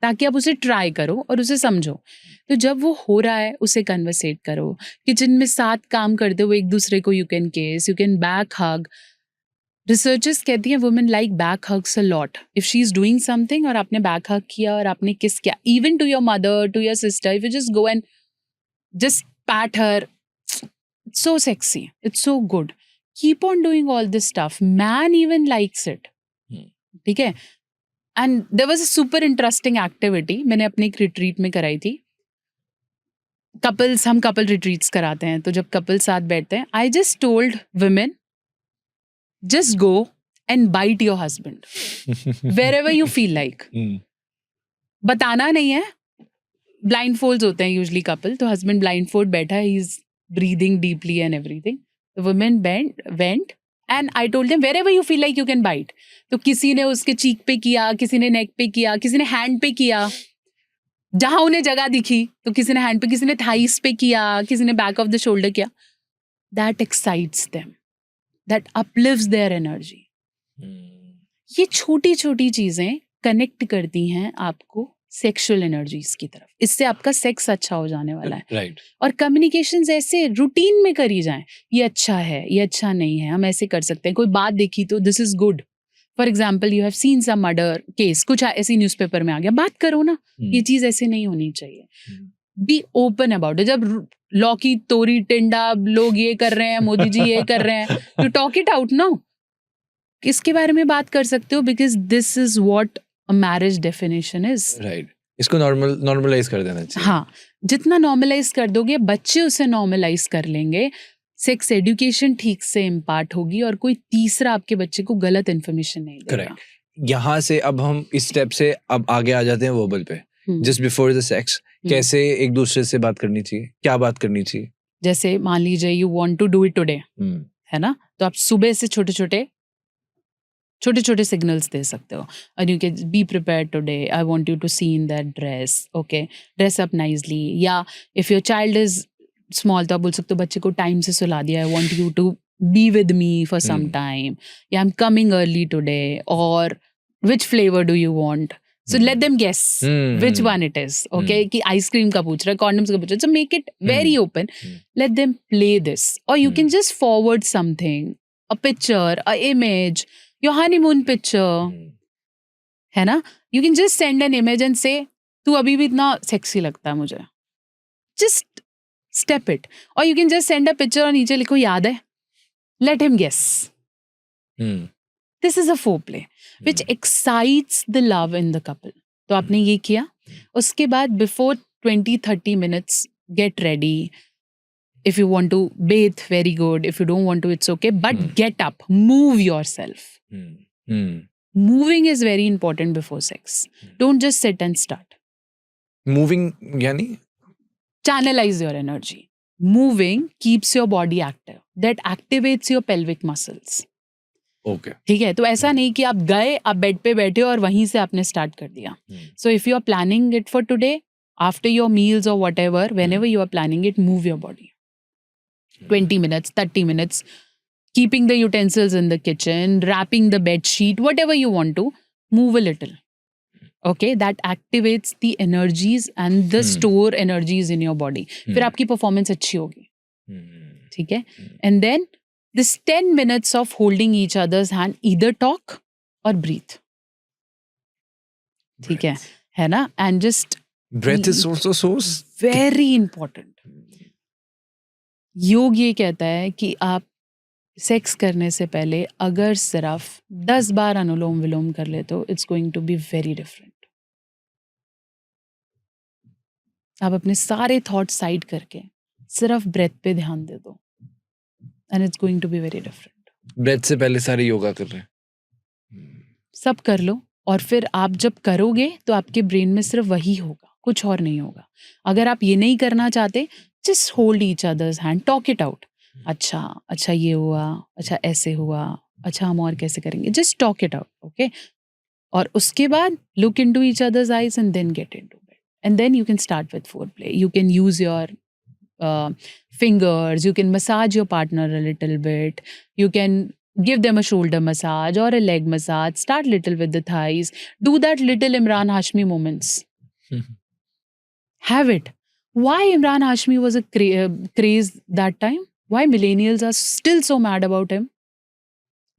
ताकि आप उसे ट्राई करो और उसे समझो. तो जब वो हो रहा है उसे कन्वर्सेट करो. किचन में साथ काम करते हुए एक दूसरे को you can kiss, you can back hug. Researchers कहती हैं women like back hugs a lot. If she is doing something और आपने बैक हग किया और आपने किस किया, even to your mother, to your sister, if you just go and just pat her, it's so sexy, it's so good. Keep on doing all this stuff. Man even likes it. ठीक है. And there was a super interesting activity मैंने अपने एक retreat में कराई थी. Couples, हम couple retreats कराते हैं, तो जब कपल साथ बैठते हैं, I just told women just go and bite your husband wherever you feel like. बताना नहीं है. blindfolds होते हैं usually couple, तो husband blindfold बैठा है, he is breathing deeply and everything. The women went and I told them wherever you feel like you can bite. तो किसी ने उसके चीक पे किया, किसी ने नेक पे किया, किसी ने हैंड पे किया, जहां उन्हें जगह दिखी. तो किसी ने हैंड पे, किसी ने थाइस पे किया, किसी ने बैक ऑफ द शोल्डर किया. That excites them. That uplifts their energy. ये छोटी छोटी चीजें कनेक्ट करती हैं आपको सेक्सुअल एनर्जीज की तरफ. इससे आपका सेक्स अच्छा हो जाने वाला है. राइट. और कम्युनिकेशंस ऐसे रूटीन में करी जाएं. ये अच्छा है, ये अच्छा नहीं है, हम ऐसे कर सकते हैं. कोई बात देखी तो this is good. For example you have seen some murder case, कुछ ऐसी न्यूज़पेपर में आ गया, बात करो ना. ये चीज ऐसे नहीं होनी चाहिए. Be open about it. जब लौकी तोरी टिंडा लोग ये कर रहे हैं, मोदी जी ये कर रहे हैं, you talk it out now. इसके बारे में बात कर सकते हो because this is what a marriage definition is. Right. इसको नॉर्मलाइज कर देना चाहिए. हाँ, जितना नॉर्मलाइज कर दोगे बच्चे उसे नॉर्मलाइज कर लेंगे. सेक्स एजुकेशन ठीक से इम्पार्ट होगी और कोई तीसरा आपके बच्चे को गलत इन्फॉर्मेशन नहीं देगा. करेक्ट. यहाँ से अब हम इस स्टेप से अब आगे आ जाते हैं वर्बल पे. जस्ट बिफोर द सेक्स कैसे एक दूसरे से बात करनी चाहिए, क्या बात करनी चाहिए. जैसे मान लीजिए you want to do it today, है ना, तो आप सुबह से छोटे छोटे सिग्नल्स दे सकते हो. और you can be prepared today, I want you to see in that dress, okay, dress up nicely. या if your child is small तो आप बोल सकते हो बच्चे को टाइम से सुला दिया, I want you to be with me for some time, या I am coming early today, और which flavour do you want. So let them guess which one it is. Okay, कि आइसक्रीम का पूछ रहा है, condoms का पूछ रहा है. So make it very open. Let them play this. Or you can just forward something, a picture, a image, your honeymoon picture. है ना? You can just send an image and say, तू अभी भी इतना sexy लगता है मुझे. Just step it. Or you can just send a picture और नीचे लिखो याद है. Let him guess. This is a foreplay which excites the love in the couple. तो आपने ये किया. उसके बाद before 20-30 minutes get ready. If you want to bathe, very good. If you don't want to, it's okay. But get up, move yourself. Moving is very important before sex. Don't just sit and start. Moving यानी channelize your energy. Moving keeps your body active. That activates your pelvic muscles. Okay. ठीक है. तो ऐसा नहीं कि आप गए, आप बेड पे बैठे और वहीं से आपने स्टार्ट कर दिया. So if you are planning it for today, after your meals और whatever, whenever you are planning it, move your body 20 minutes, 30 minutes, keeping the utensils in the kitchen, wrapping the bed sheet, whatever you want to, move a little. Okay, that activates the energies and the store energies in your body. फिर आपकी performance अच्छी होगी. ठीक है. And then this 10 minutes of holding each other's hand, either talk or breathe. ठीक है ना? And just breath is also so very important. योग ये कहता है कि आप सेक्स करने से पहले अगर सिर्फ 10 बार अनुलोम विलोम कर ले तो it's going to be very different. आप अपने सारे थॉट साइड करके सिर्फ ब्रेथ पे ध्यान दे दो and it's going to be very different. Breath से पहले सारे योगा कर रहे हैं. सब कर लो, और फिर आप जब करोगे तो आपके ब्रेन में सिर्फ वही होगा, कुछ और नहीं होगा। अगर आप ये नहीं करना चाहते, just hold each others hand, talk it out. अच्छा ये हुआ, अच्छा ऐसे हुआ, अच्छा हम और कैसे करेंगे, just talk it out, okay. और उसके बाद look into each others eyes and then get into bed, and then you can start with foreplay. You can use your fingers, you can massage your partner a little bit, you can give them a shoulder massage or a leg massage, start little with the thighs, do that little Imran Hashmi moments. Have it. Why Imran Hashmi was a craze that time? Why millennials are still so mad about him?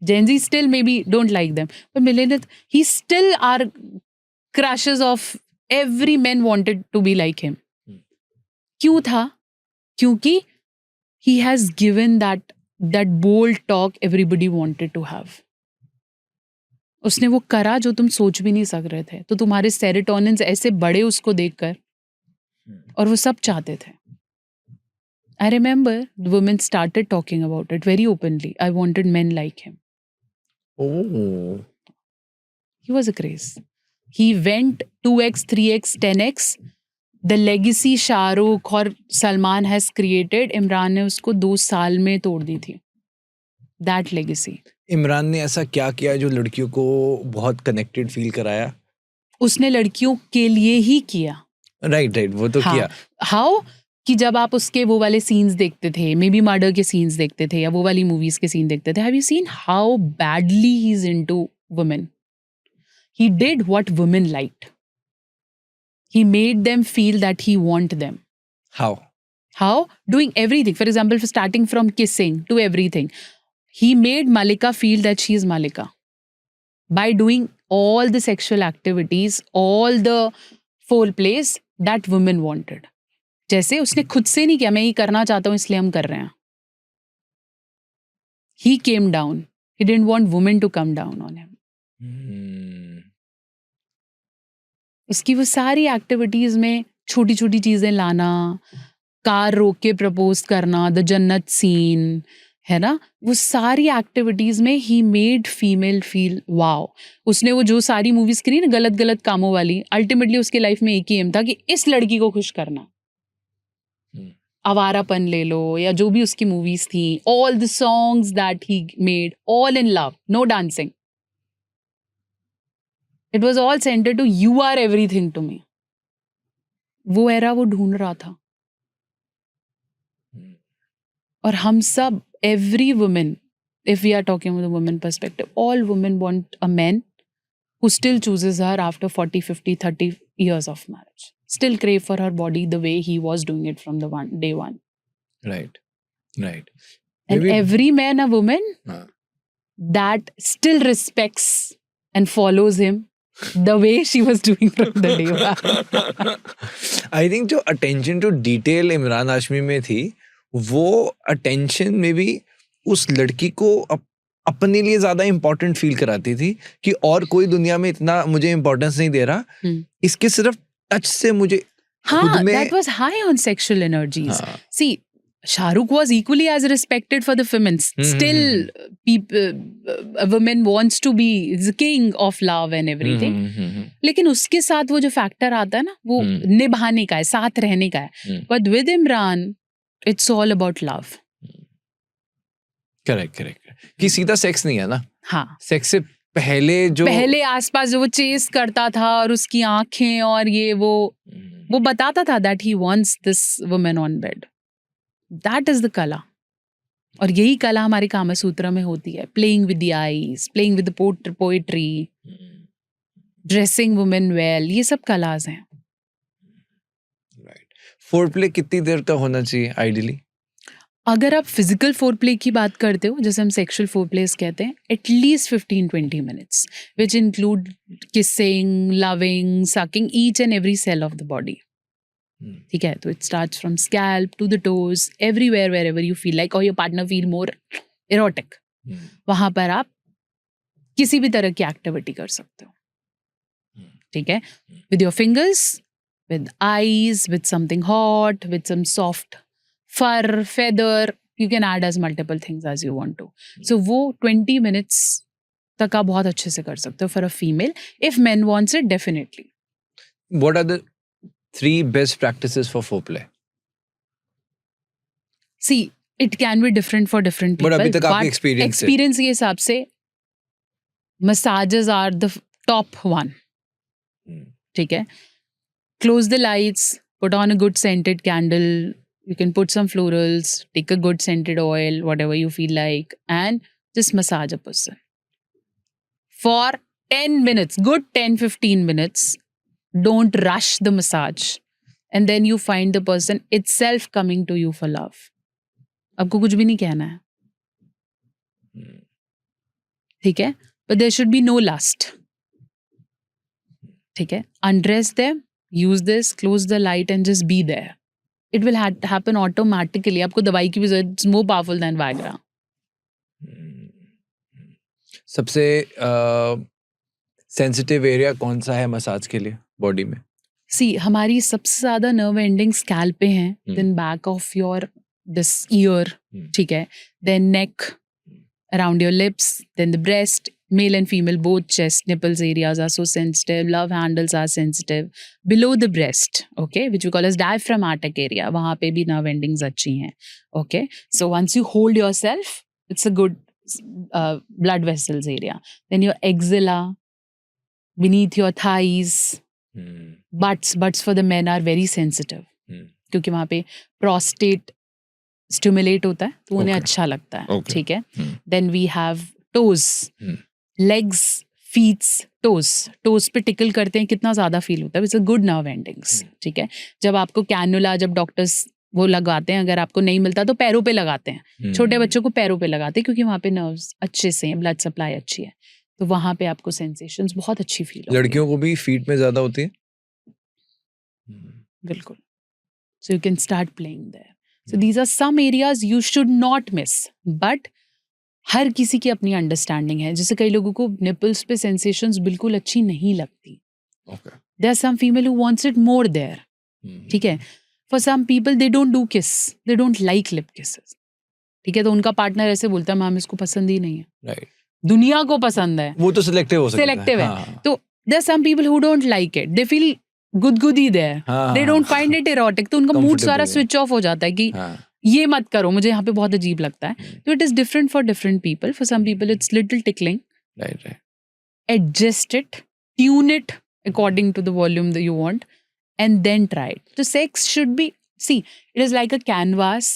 Gen Z still maybe don't like them, but millennials, he still are crushes of every man wanted to be like him. क्यों था? क्योंकि he has given that bold talk everybody wanted to have. उसने वो करा जो तुम सोच भी नहीं सक रहे थे, तो तुम्हारे सेरोटोनिन्स ऐसे बड़े उसको देखकर, और वो सब चाहते थे. I remember the women started talking about it very openly. I wanted men like him. Oh. He was a craze. He went 2x, 3x, 10x. The legacy Shahrukh और सलमान has created, इमरान ने उसको 2 साल में तोड़ दी थी. That legacy. इमरान ने ऐसा क्या किया जो लड़कियों को बहुत कनेक्टेड फील कराया? उसने लड़कियों के लिए ही किया. राइट वो तो हाँ. किया. हाउ? कि जब आप उसके वो वाले सीन्स देखते थे, मे बी मर्डर के सीन्स देखते थे, या वो वाली मूवीज के सीन देखते थे, have you seen how badly he is into women? He did what women liked. He made them feel that he want them. How? Doing everything. For example, starting from kissing to everything. He made Malika feel that she is Malika. By doing all the sexual activities, all the foreplays that women wanted. जैसे उसने खुद से नहीं किया, मैं ये करना चाहता हूँ इसलिए हम कर रहे हैं. He came down. He didn't want women to come down on him. उसकी वो सारी एक्टिविटीज में छोटी छोटी चीजें लाना, कार रोक के प्रपोज करना, द जन्नत सीन है ना, वो सारी एक्टिविटीज में he made female feel wow. उसने वो जो सारी मूवीज करी ना गलत गलत कामों वाली, अल्टीमेटली उसके लाइफ में एक ही एम था कि इस लड़की को खुश करना. आवारापन ले लो या जो भी उसकी मूवीज थी, all the songs that he made, all in love, no dancing. It was all centered to you are everything to me. वो एरा वो ढूंढ रहा था. और हम सब, every woman, if we are talking with a woman perspective, all women want a man who still chooses her after 40, 50, 30 years of marriage. Still crave for her body the way he was doing it from the day one. Right. And maybe every man, a woman that still respects and follows him the way she was doing from the day one. I think जो attention to detail Imran Hashmi में थी, वो attention में भी उस लड़की को अपने लिए ज्यादा important feel कराती थी कि और कोई दुनिया में इतना मुझे importance नहीं दे रहा, इसके सिर्फ touch से मुझे खुद में. That was high on sexual energies. See, Shahrukh was equally as respected for the women. Still, a woman wants to be the king of love and everything. लेकिन उसके साथ वो जो फैक्टर आता है ना, वो निभाने का है, साथ रहने का है. But with Imran, it's all about love. Correct. कि सीधा सेक्स नहीं है ना. हाँ. सेक्स से पहले आसपास जो वो चेस करता था और उसकी आंखें और ये वो बताता था that he wants this woman on bed. That is the कला. और यही कला हमारे कामसूत्र में होती है. Playing with the eyes, playing with the poetry, dressing women well, ये सब कलास हैं. Right. Foreplay कितनी देर का होना चाहिए ideally? अगर आप फिजिकल फोरप्ले की बात करते हो, जैसे हम सेक्सुअल फोरप्लेस कहते हैं, at least 15-20 minutes, which include kissing, loving, sucking each and every cell of the body. ठीक है, तो it starts from scalp to the toes, everywhere wherever you feel like और your partner feel more erotic, वहां पर आप किसी भी तरह की एक्टिविटी कर सकते हो. ठीक है, with your fingers, with eyes, with something hot, with some soft fur, feather, you can add as multiple things as you want to. So वो 20 minutes तक आप बहुत अच्छे से कर सकते हो for a female. If men wants it definitely. What are the 3 best practices for foreplay? See it can be different for different But अभी पीपल, तक आपके experience से. एक्सपीरियंस के हिसाब से massages are the top one. ठीक है. Close the lights, put on a good scented candle, you can put some florals, take a good scented oil, whatever you feel like, and just massage a person for 10 minutes, good 10-15 minutes. Don't rush the massage, and then you find the person itself coming to you for love. आपको कुछ भी नहीं कहना है, ठीक है. But there should be no lust. ठीक है. Undress them, use this, close the light and just be there. It will happen automatically. आपको दवाई की भी जरूरत, it's more powerful than Viagra. सबसे सेंसिटिव एरिया कौन सा है मसाज के लिए बॉडी में? See, हमारी सबसे ज्यादा नर्व एंडिंग स्कैल्प पे हैं, then back of your this ear, ठीक है, then neck, around your lips, then the breast. Male and female, both chest, nipples areas are so sensitive. Love handles are sensitive. Below the breast, okay, which we call as diaphragmatic area, वहाँ पे भी nerve endings अच्छी हैं. Okay, so once you hold yourself, it's a good blood vessels area. Then your axilla, beneath your thighs, butts for the men are very sensitive. क्योंकि वहाँ पे prostate stimulate होता है, तो उन्हें अच्छा लगता है. ठीक है. Then we have toes. Legs, feets, toes पे टिकल करते हैं, कितना ज़्यादा फील होता है. It's a good nerve endings. ठीक है. जब आपको कैनुला, जब डॉक्टर्स वो लगाते हैं, अगर आपको नहीं मिलता तो पैरों पे लगाते हैं. छोटे बच्चों को पैरों पे लगाते हैं क्योंकि वहाँ पे नर्व्स अच्छे से हैं, ब्लड सप्लाई अच्छी है, तो वहाँ पे आपको सेंसेशंस बहुत अच्छी फील होती है. लड़कियों को भी फीट में ज़्यादा होती है? बिल्कुल. So you can start playing there. So these are some areas you should not miss. But हर किसी की अपनी अंडरस्टैंडिंग है. जैसे कई लोगों को निपल्स पे सेंसेशंस बिल्कुल अच्छी नहीं लगती. There are some female who wants it more there. ठीक है. For some people they don't do kiss, they don't like lip kisses. ठीक है. तो उनका पार्टनर ऐसे बोलता है, मैम इसको पसंद ही नहीं है. राइट. दुनिया को पसंद है, वो तो सिलेक्टिव हो सकता है. सिलेक्टिव है. तो there are some people who don't like it, they feel गुदगुदी there, they don't find it erotic. तो उनका मूड सारा स्विच ऑफ हो जाता है कि ये मत करो, मुझे यहाँ पे बहुत अजीब लगता है. तो it is different for different people. For some people it's little tickling. Right. Adjust it, tune it according to the volume that you want, and then try it. So sex should be, see, it is like a canvas.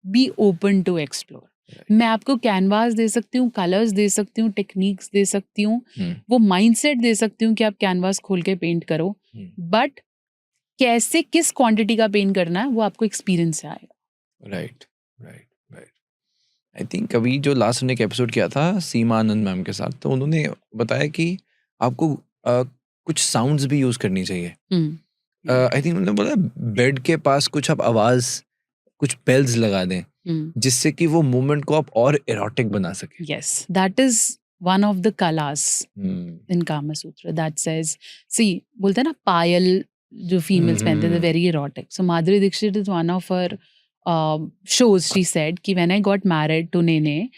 Be open to explore. मैं आपको canvas दे सकती हूँ, colours दे सकती हूँ, techniques दे सकती हूँ, वो mindset दे सकती हूँ कि आप कैनवास खोल के पेंट करो. बट कैसे, किस क्वांटिटी का पेंट करना है, वो आपको एक्सपीरियंस से आएगा. राइट. आई थिंक अभी जो लास्ट हमने एक एपिसोड किया था सीमा आनंद मैम के साथ, तो उन्होंने बताया कि आपको कुछ साउंड्स भी यूज करनी चाहिए. आई थिंक उन्होंने बोला बेड के पास कुछ आप आवाज, कुछ बेल्स लगा दें, जिससे कि वो मूवमेंट को आप और एरोटिक बना सके. Yes, that is one of the kalas in Kama Sutra that says, see, बोलते हैं ना पायल जो females पहनते हैं, very erotic. So Madhuri Dixit is one of her shows. She said कि when I got married to Nene,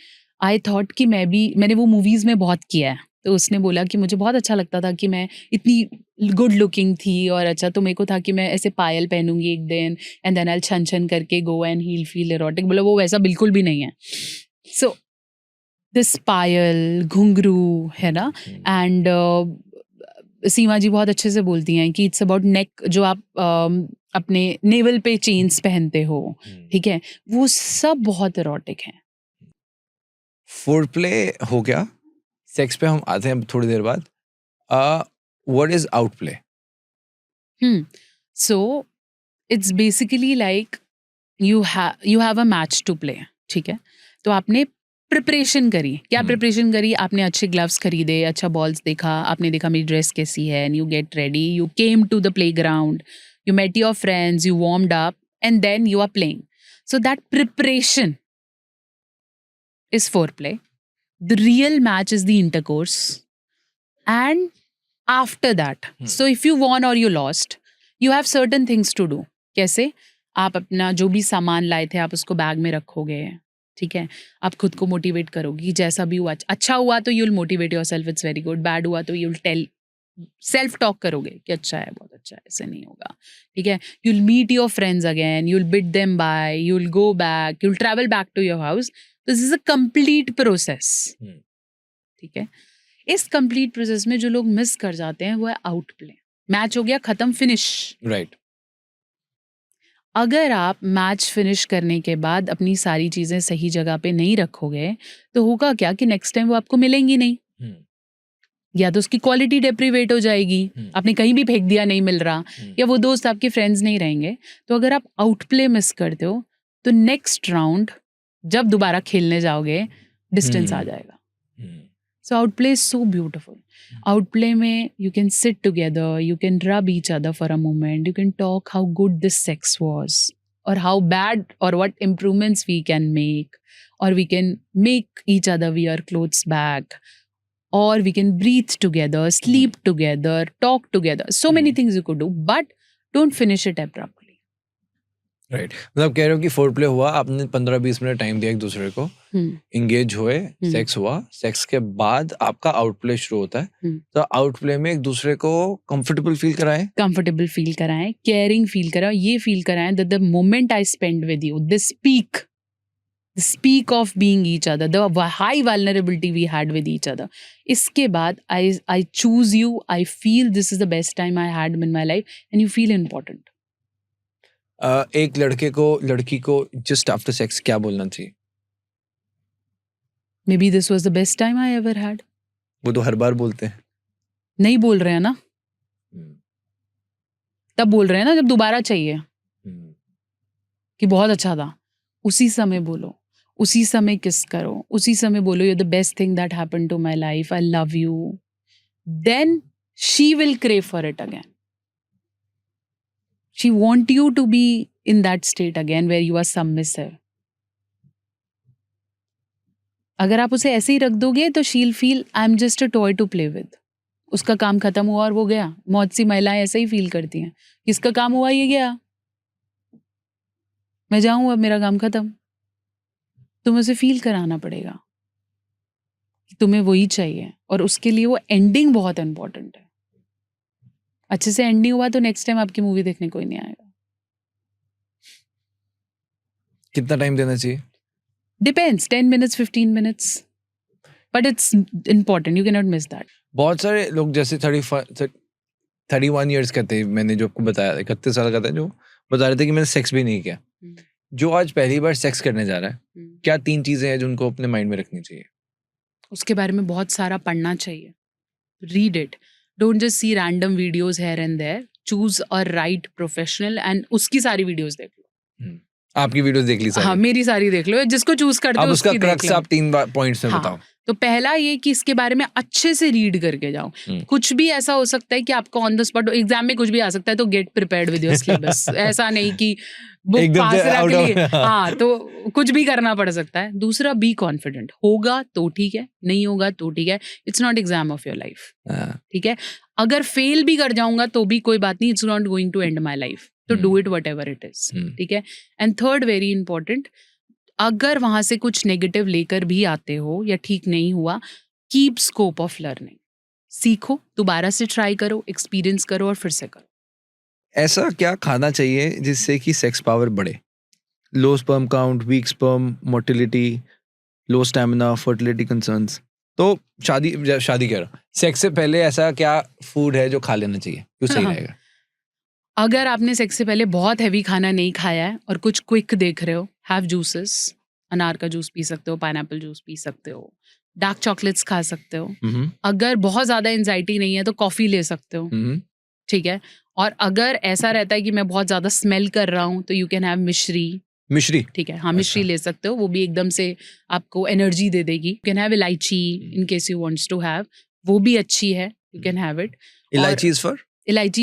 I thought कि मैंने वो movies में बहुत किया है. तो उसने बोला कि मुझे बहुत अच्छा लगता था कि मैं इतनी गुड लुकिंग थी और अच्छा, तो मेरे को था कि मैं ऐसे पायल पहनूंगी एक दिन, एंड देन आई छन छन करके go and he'll feel erotic. बोला वो वैसा बिल्कुल भी नहीं है. सो दिस पायल, घुंघरू है ना, एंड सीमा जी बहुत अच्छे से बोलती हैं कि इट्स अबाउट नेक, जो आप अपने नेवल पे चेन्स पहनते हो, ठीक है, वो सब बहुत एरोटिक हैं. फोरप्ले हो गया, सेक्स पे हम आते हैं थोड़ी देर बाद. What is outplay? So it's basically like you have a match to play. ठीक है. तो आपने प्रिपरेशन करी. क्या प्रिपरेशन करी? आपने अच्छे ग्लव्स खरीदे, अच्छा बॉल्स देखा, आपने देखा मेरी ड्रेस कैसी है, and you get ready, you came to the playground, you met your friends, you warmed up, and then you are playing. So that preparation is foreplay. The real match is the intercourse. And after that, so if you won or you lost, you have certain things to do. कैसे? आप अपना जो भी सामान लाए थे, आप उसको बैग में रखोगे, ठीक है, आप खुद को मोटिवेट करोगी, जैसा भी हुआ अच्छा हुआ तो you will motivate yourself, it's very good, bad हुआ तो you will tell self talk करोगे कि अच्छा है, बहुत अच्छा है, ऐसे नहीं होगा, ठीक है। You will meet your friends again, you will bid them bye, you will go back, you will travel back to your house. This is a complete process, ठीक है। इस कंप्लीट प्रोसेस में जो लोग मिस कर जाते हैं वो है आउट प्ले। मैच हो गया खत्म, फिनिश, राइट। अगर आप मैच फिनिश करने के बाद अपनी सारी चीजें सही जगह पे नहीं रखोगे तो होगा क्या कि नेक्स्ट टाइम वो आपको मिलेंगी नहीं, या तो उसकी क्वालिटी डेप्रीवेट हो जाएगी, आपने कहीं भी फेंक दिया नहीं मिल रहा, या वो दोस्त आपके फ्रेंड्स नहीं रहेंगे। तो अगर आप आउट प्ले मिस करते हो तो नेक्स्ट राउंड जब दोबारा खेलने जाओगे डिस्टेंस आ जाएगा। So outplay is so beautiful. Outplay में you can sit together, you can rub each other for a moment, you can talk how good this sex was, or how bad, or what improvements we can make, or we can make each other wear clothes back, or we can breathe together, sleep together, talk together. So many things you could do, but don't finish it abruptly. Right, मतलब कह रहे हो कि four play हुआ, आपने 15-20 minute time दिया एक दूसरे को, इंगेज हुए, सेक्स हुआ, सेक्स के बाद आपका आउट प्ले शुरू होता है। तो आउट प्ले में एक दूसरे को कंफर्टेबल फील कराएं, केयरिंग फील कराएं, ये फील कराएं that the moment I spend with you, the speak of being each other, the high vulnerability we had with each other. इसके बाद I choose you, I feel this is the best time I had in my life, and you feel important. एक लड़की को just after sex क्या बोलना चाहिए? Maybe this was the best time I ever had. वो तो हर बार बोलते हैं। नहीं बोल रहे हैं ना, तब बोल रहे हैं ना जब दोबारा चाहिए कि बहुत अच्छा था। उसी समय बोलो, उसी समय किस करो, उसी समय बोलो you're the best thing that happened to my life, I love you. Then she will crave for it again. She want you to be in that state again where you are submissive. अगर आप उसे ऐसे ही रख दोगे तो she'll feel I'm just a toy to play with. उसका काम खत्म हुआ और वो गया। बहुत सी महिलाएं ऐसे ही फील करती हैं, किसका काम हुआ ये गया, मैं जाऊं अब मेरा काम खत्म। तुम्हें उसे फील कराना पड़ेगा कि तुम्हें वही चाहिए, और उसके लिए वो एंडिंग बहुत इंपॉर्टेंट है। अच्छे से एंड नहीं हुआ तो नेक्स्ट टाइम आपकी मूवी देखने कोई नहीं आएगा। कितना टाइम देना चाहिए? Depends, 10 minutes, 15 minutes, but it's important, you cannot miss that. बहुत सारे लोग जैसे 31 years कहते हैं, मैंने जो आपको बताया 31 साल का था, जो बता रहे थे कि मैंने सेक्स भी नहीं किया। जो आज पहली बार सेक्स करने जा रहा है, क्या 3 चीजें हैं जो उनको अपने माइंड में रखनी चाहिए? उसके बारे में बहुत सारा पढ़ना चाहिए, read it, don't just see random videos here and there, choose a right professional and उसकी सारी वीडियोस देख लो। आपकी वीडियोस देख ली सारी? हाँ, मेरी सारी देख लो, जिसको चूज करते हो उसकी देख लो। अब उसका क्रक्स आप 3 पॉइंट्स में बताओ। तो पहला ये कि इसके बारे में अच्छे से रीड करके जाओ। कुछ भी ऐसा हो सकता है कि आपको ऑन द स्पॉट एग्जाम में कुछ भी आ सकता है, तो get prepared with your syllabus. ऐसा नहीं कि बुक पास रख लिए, हाँ, तो कुछ भी करना पड़ सकता है। दूसरा, बी कॉन्फिडेंट, होगा तो ठीक है, नहीं होगा तो ठीक है, it's not exam of your life, ठीक है। अगर फेल भी कर जाऊंगा तो भी कोई बात नहीं, it's not going to end my life, तो do it whatever it is, ठीक है। एंड थर्ड, वेरी इंपॉर्टेंट, अगर वहां से कुछ नेगेटिव लेकर भी आते हो या ठीक नहीं हुआ, कीप स्कोप ऑफ लर्निंग, सीखो, दोबारा से ट्राई करो, एक्सपीरियंस करो और फिर से करो। ऐसा क्या खाना चाहिए जिससे कि सेक्स पावर बढ़े? Low sperm count, weak sperm, motility, low stamina, fertility concerns. तो शादी कह रहा हूँ, सेक्स से पहले ऐसा क्या फूड है जो खा लेना चाहिए, क्यों सही रहेगा? अगर आपने सेक्स से पहले बहुत हैवी खाना नहीं खाया है और कुछ क्विक देख रहे हो, हैव जूसेस, अनार का जूस पी सकते हो, पाइनएप्पल जूस पी सकते हो, डार्क चॉकलेट्स खा सकते हो। अगर बहुत ज्यादा एंजाइटी नहीं है तो कॉफी ले सकते हो, ठीक है। और अगर ऐसा रहता है कि मैं बहुत ज्यादा स्मेल कर रहा हूँ तो यू कैन हैव मिश्री, ठीक है, हाँ, मिश्री ले सकते हो, वो भी एकदम से आपको एनर्जी दे देगी। You can have elaichi in case you wants to have, वो भी अच्छी है, you can have it. Elaichi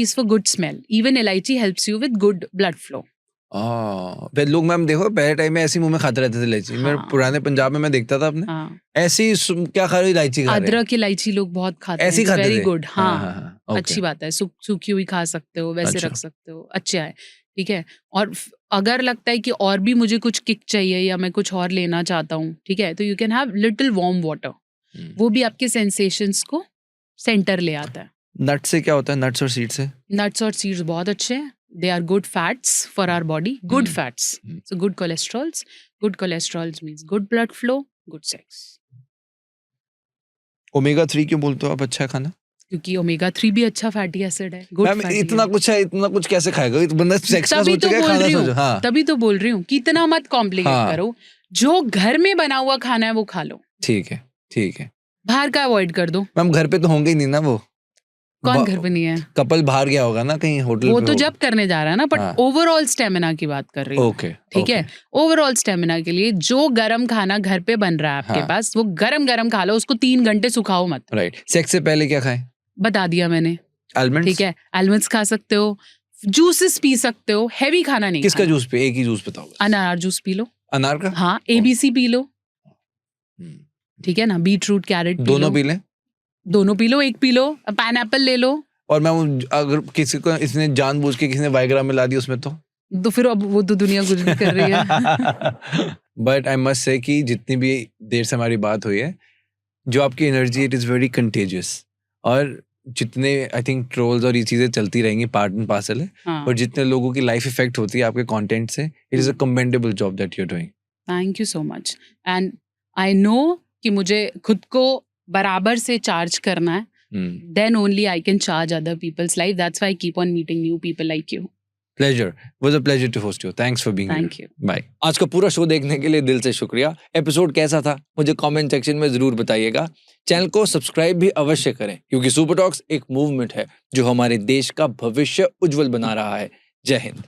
is for good smell, even elaichi helps you with good blood flow. लोग मैम देखो पहले टाइम में ऐसी मुंह में खाते रहते थे इलायची। हाँ। मैं पुराने पंजाब में मैं देखता था अपने। हाँ। ऐसी क्या खा रहे हो, इलायची खा रहे हैं। अदरक इलायची लोग बहुत खाते हैं, वेरी गुड। हाँ, अच्छी बात है, सूखी हुई खा सकते हो, वैसे रख सकते हो, अच्छा है। ठीक है। और अगर लगता है कि और भी मुझे कुछ किक चाहिए या मैं कुछ और लेना चाहता हूँ, ठीक है, तो you can have little warm water. वो भी आपके सेंसेशंस को सेंटर ले आता है। नट से क्या होता है? नट्स और सीड से? नट्स और सीड्स बहुत अच्छे हैं। They are good fats for our body, good fats, so good cholesterols. Good cholesterols means good blood flow, good sex. Omega 3 क्यों बोलते हो आप अच्छा है खाना? क्योंकि ओमेगा 3 भी अच्छा फैटी एसिड है, गुड मैम फैटी इतना कुछ है, इतना कुछ कैसे खाएगा? तो बंदा सेक्स का तभी तो सोचेगा, बोल खाना रही सोचो। हूँ, हाँ तभी तो बोल रही हूँ कि इतना मत कॉम्प्लिकेट हाँ। करो। जो घर में बना हुआ खाना है वो खा लो, ठीक है, ठीक है। बाहर का अवॉइड कर दो। मैम घर पे तो होंगे ही नहीं ना वो। कौन घर पे नहीं है? कपल बाहर गया होगा ना कहीं होटल वो पे तो होगा। जब करने जा रहा है ना, बट हाँ। ओवरऑल स्टेमिना की बात कर रही हूँ। ओके, ठीक है, ओवरऑल स्टेमिना के लिए जो गरम खाना घर पे बन रहा है आपके हाँ। पास, वो गरम गरम खा लो, उसको 3 घंटे सुखाओ मत। राइट। सेक्स से पहले क्या खाएं? बता दिया मैंने, आलमंड्स? ठीक है। आलमंड्स खा सकते हो, जूसेस पी सकते हो, हैवी खाना नहीं किसका खाना। जूस पे? एक ही जूस बताओ। अनार जूस पी लो। अनार का? हाँ, ABC पी लो, ठीक है ना। बीट रूट, कैरेट पी दोनों लो। पी लें? दोनों पी लो, एक पी लो, पाइनएप्पल ले लो। और मैं अगर किसी को इसने जानबूझ के किसी ने वाइग्रा मिला दी उसमें तो फिर अब वो तो दुनिया कुछ भी कर रही है। बट आई मस्ट से कि जितनी भी देर से हमारी बात हुई है, जो आपकी energy it is very contagious. और जितने आई थिंक ट्रोल्स और ये चीज़ें चलती रहेंगी, पार्ट एंड पार्सल है। हाँ। और जितने लोगों की लाइफ इफेक्ट होती है आपके कंटेंट से, it is a commendable job that you are doing. Thank you so much. And I know कि मुझे खुद को बराबर से चार्ज करना है, then only I can charge other people's life. That's why I keep on meeting new people like you. Pleasure. Was a pleasure to host you. Thanks for being here. Thank you. Bye. आज का पूरा show देखने के लिए दिल से शुक्रिया। Episode कैसा था मुझे कमेंट सेक्शन में जरूर बताइएगा। चैनल को सब्सक्राइब भी अवश्य करें, क्योंकि सुपर टॉक्स एक मूवमेंट है जो हमारे देश का भविष्य उज्जवल बना रहा है। जय हिंद।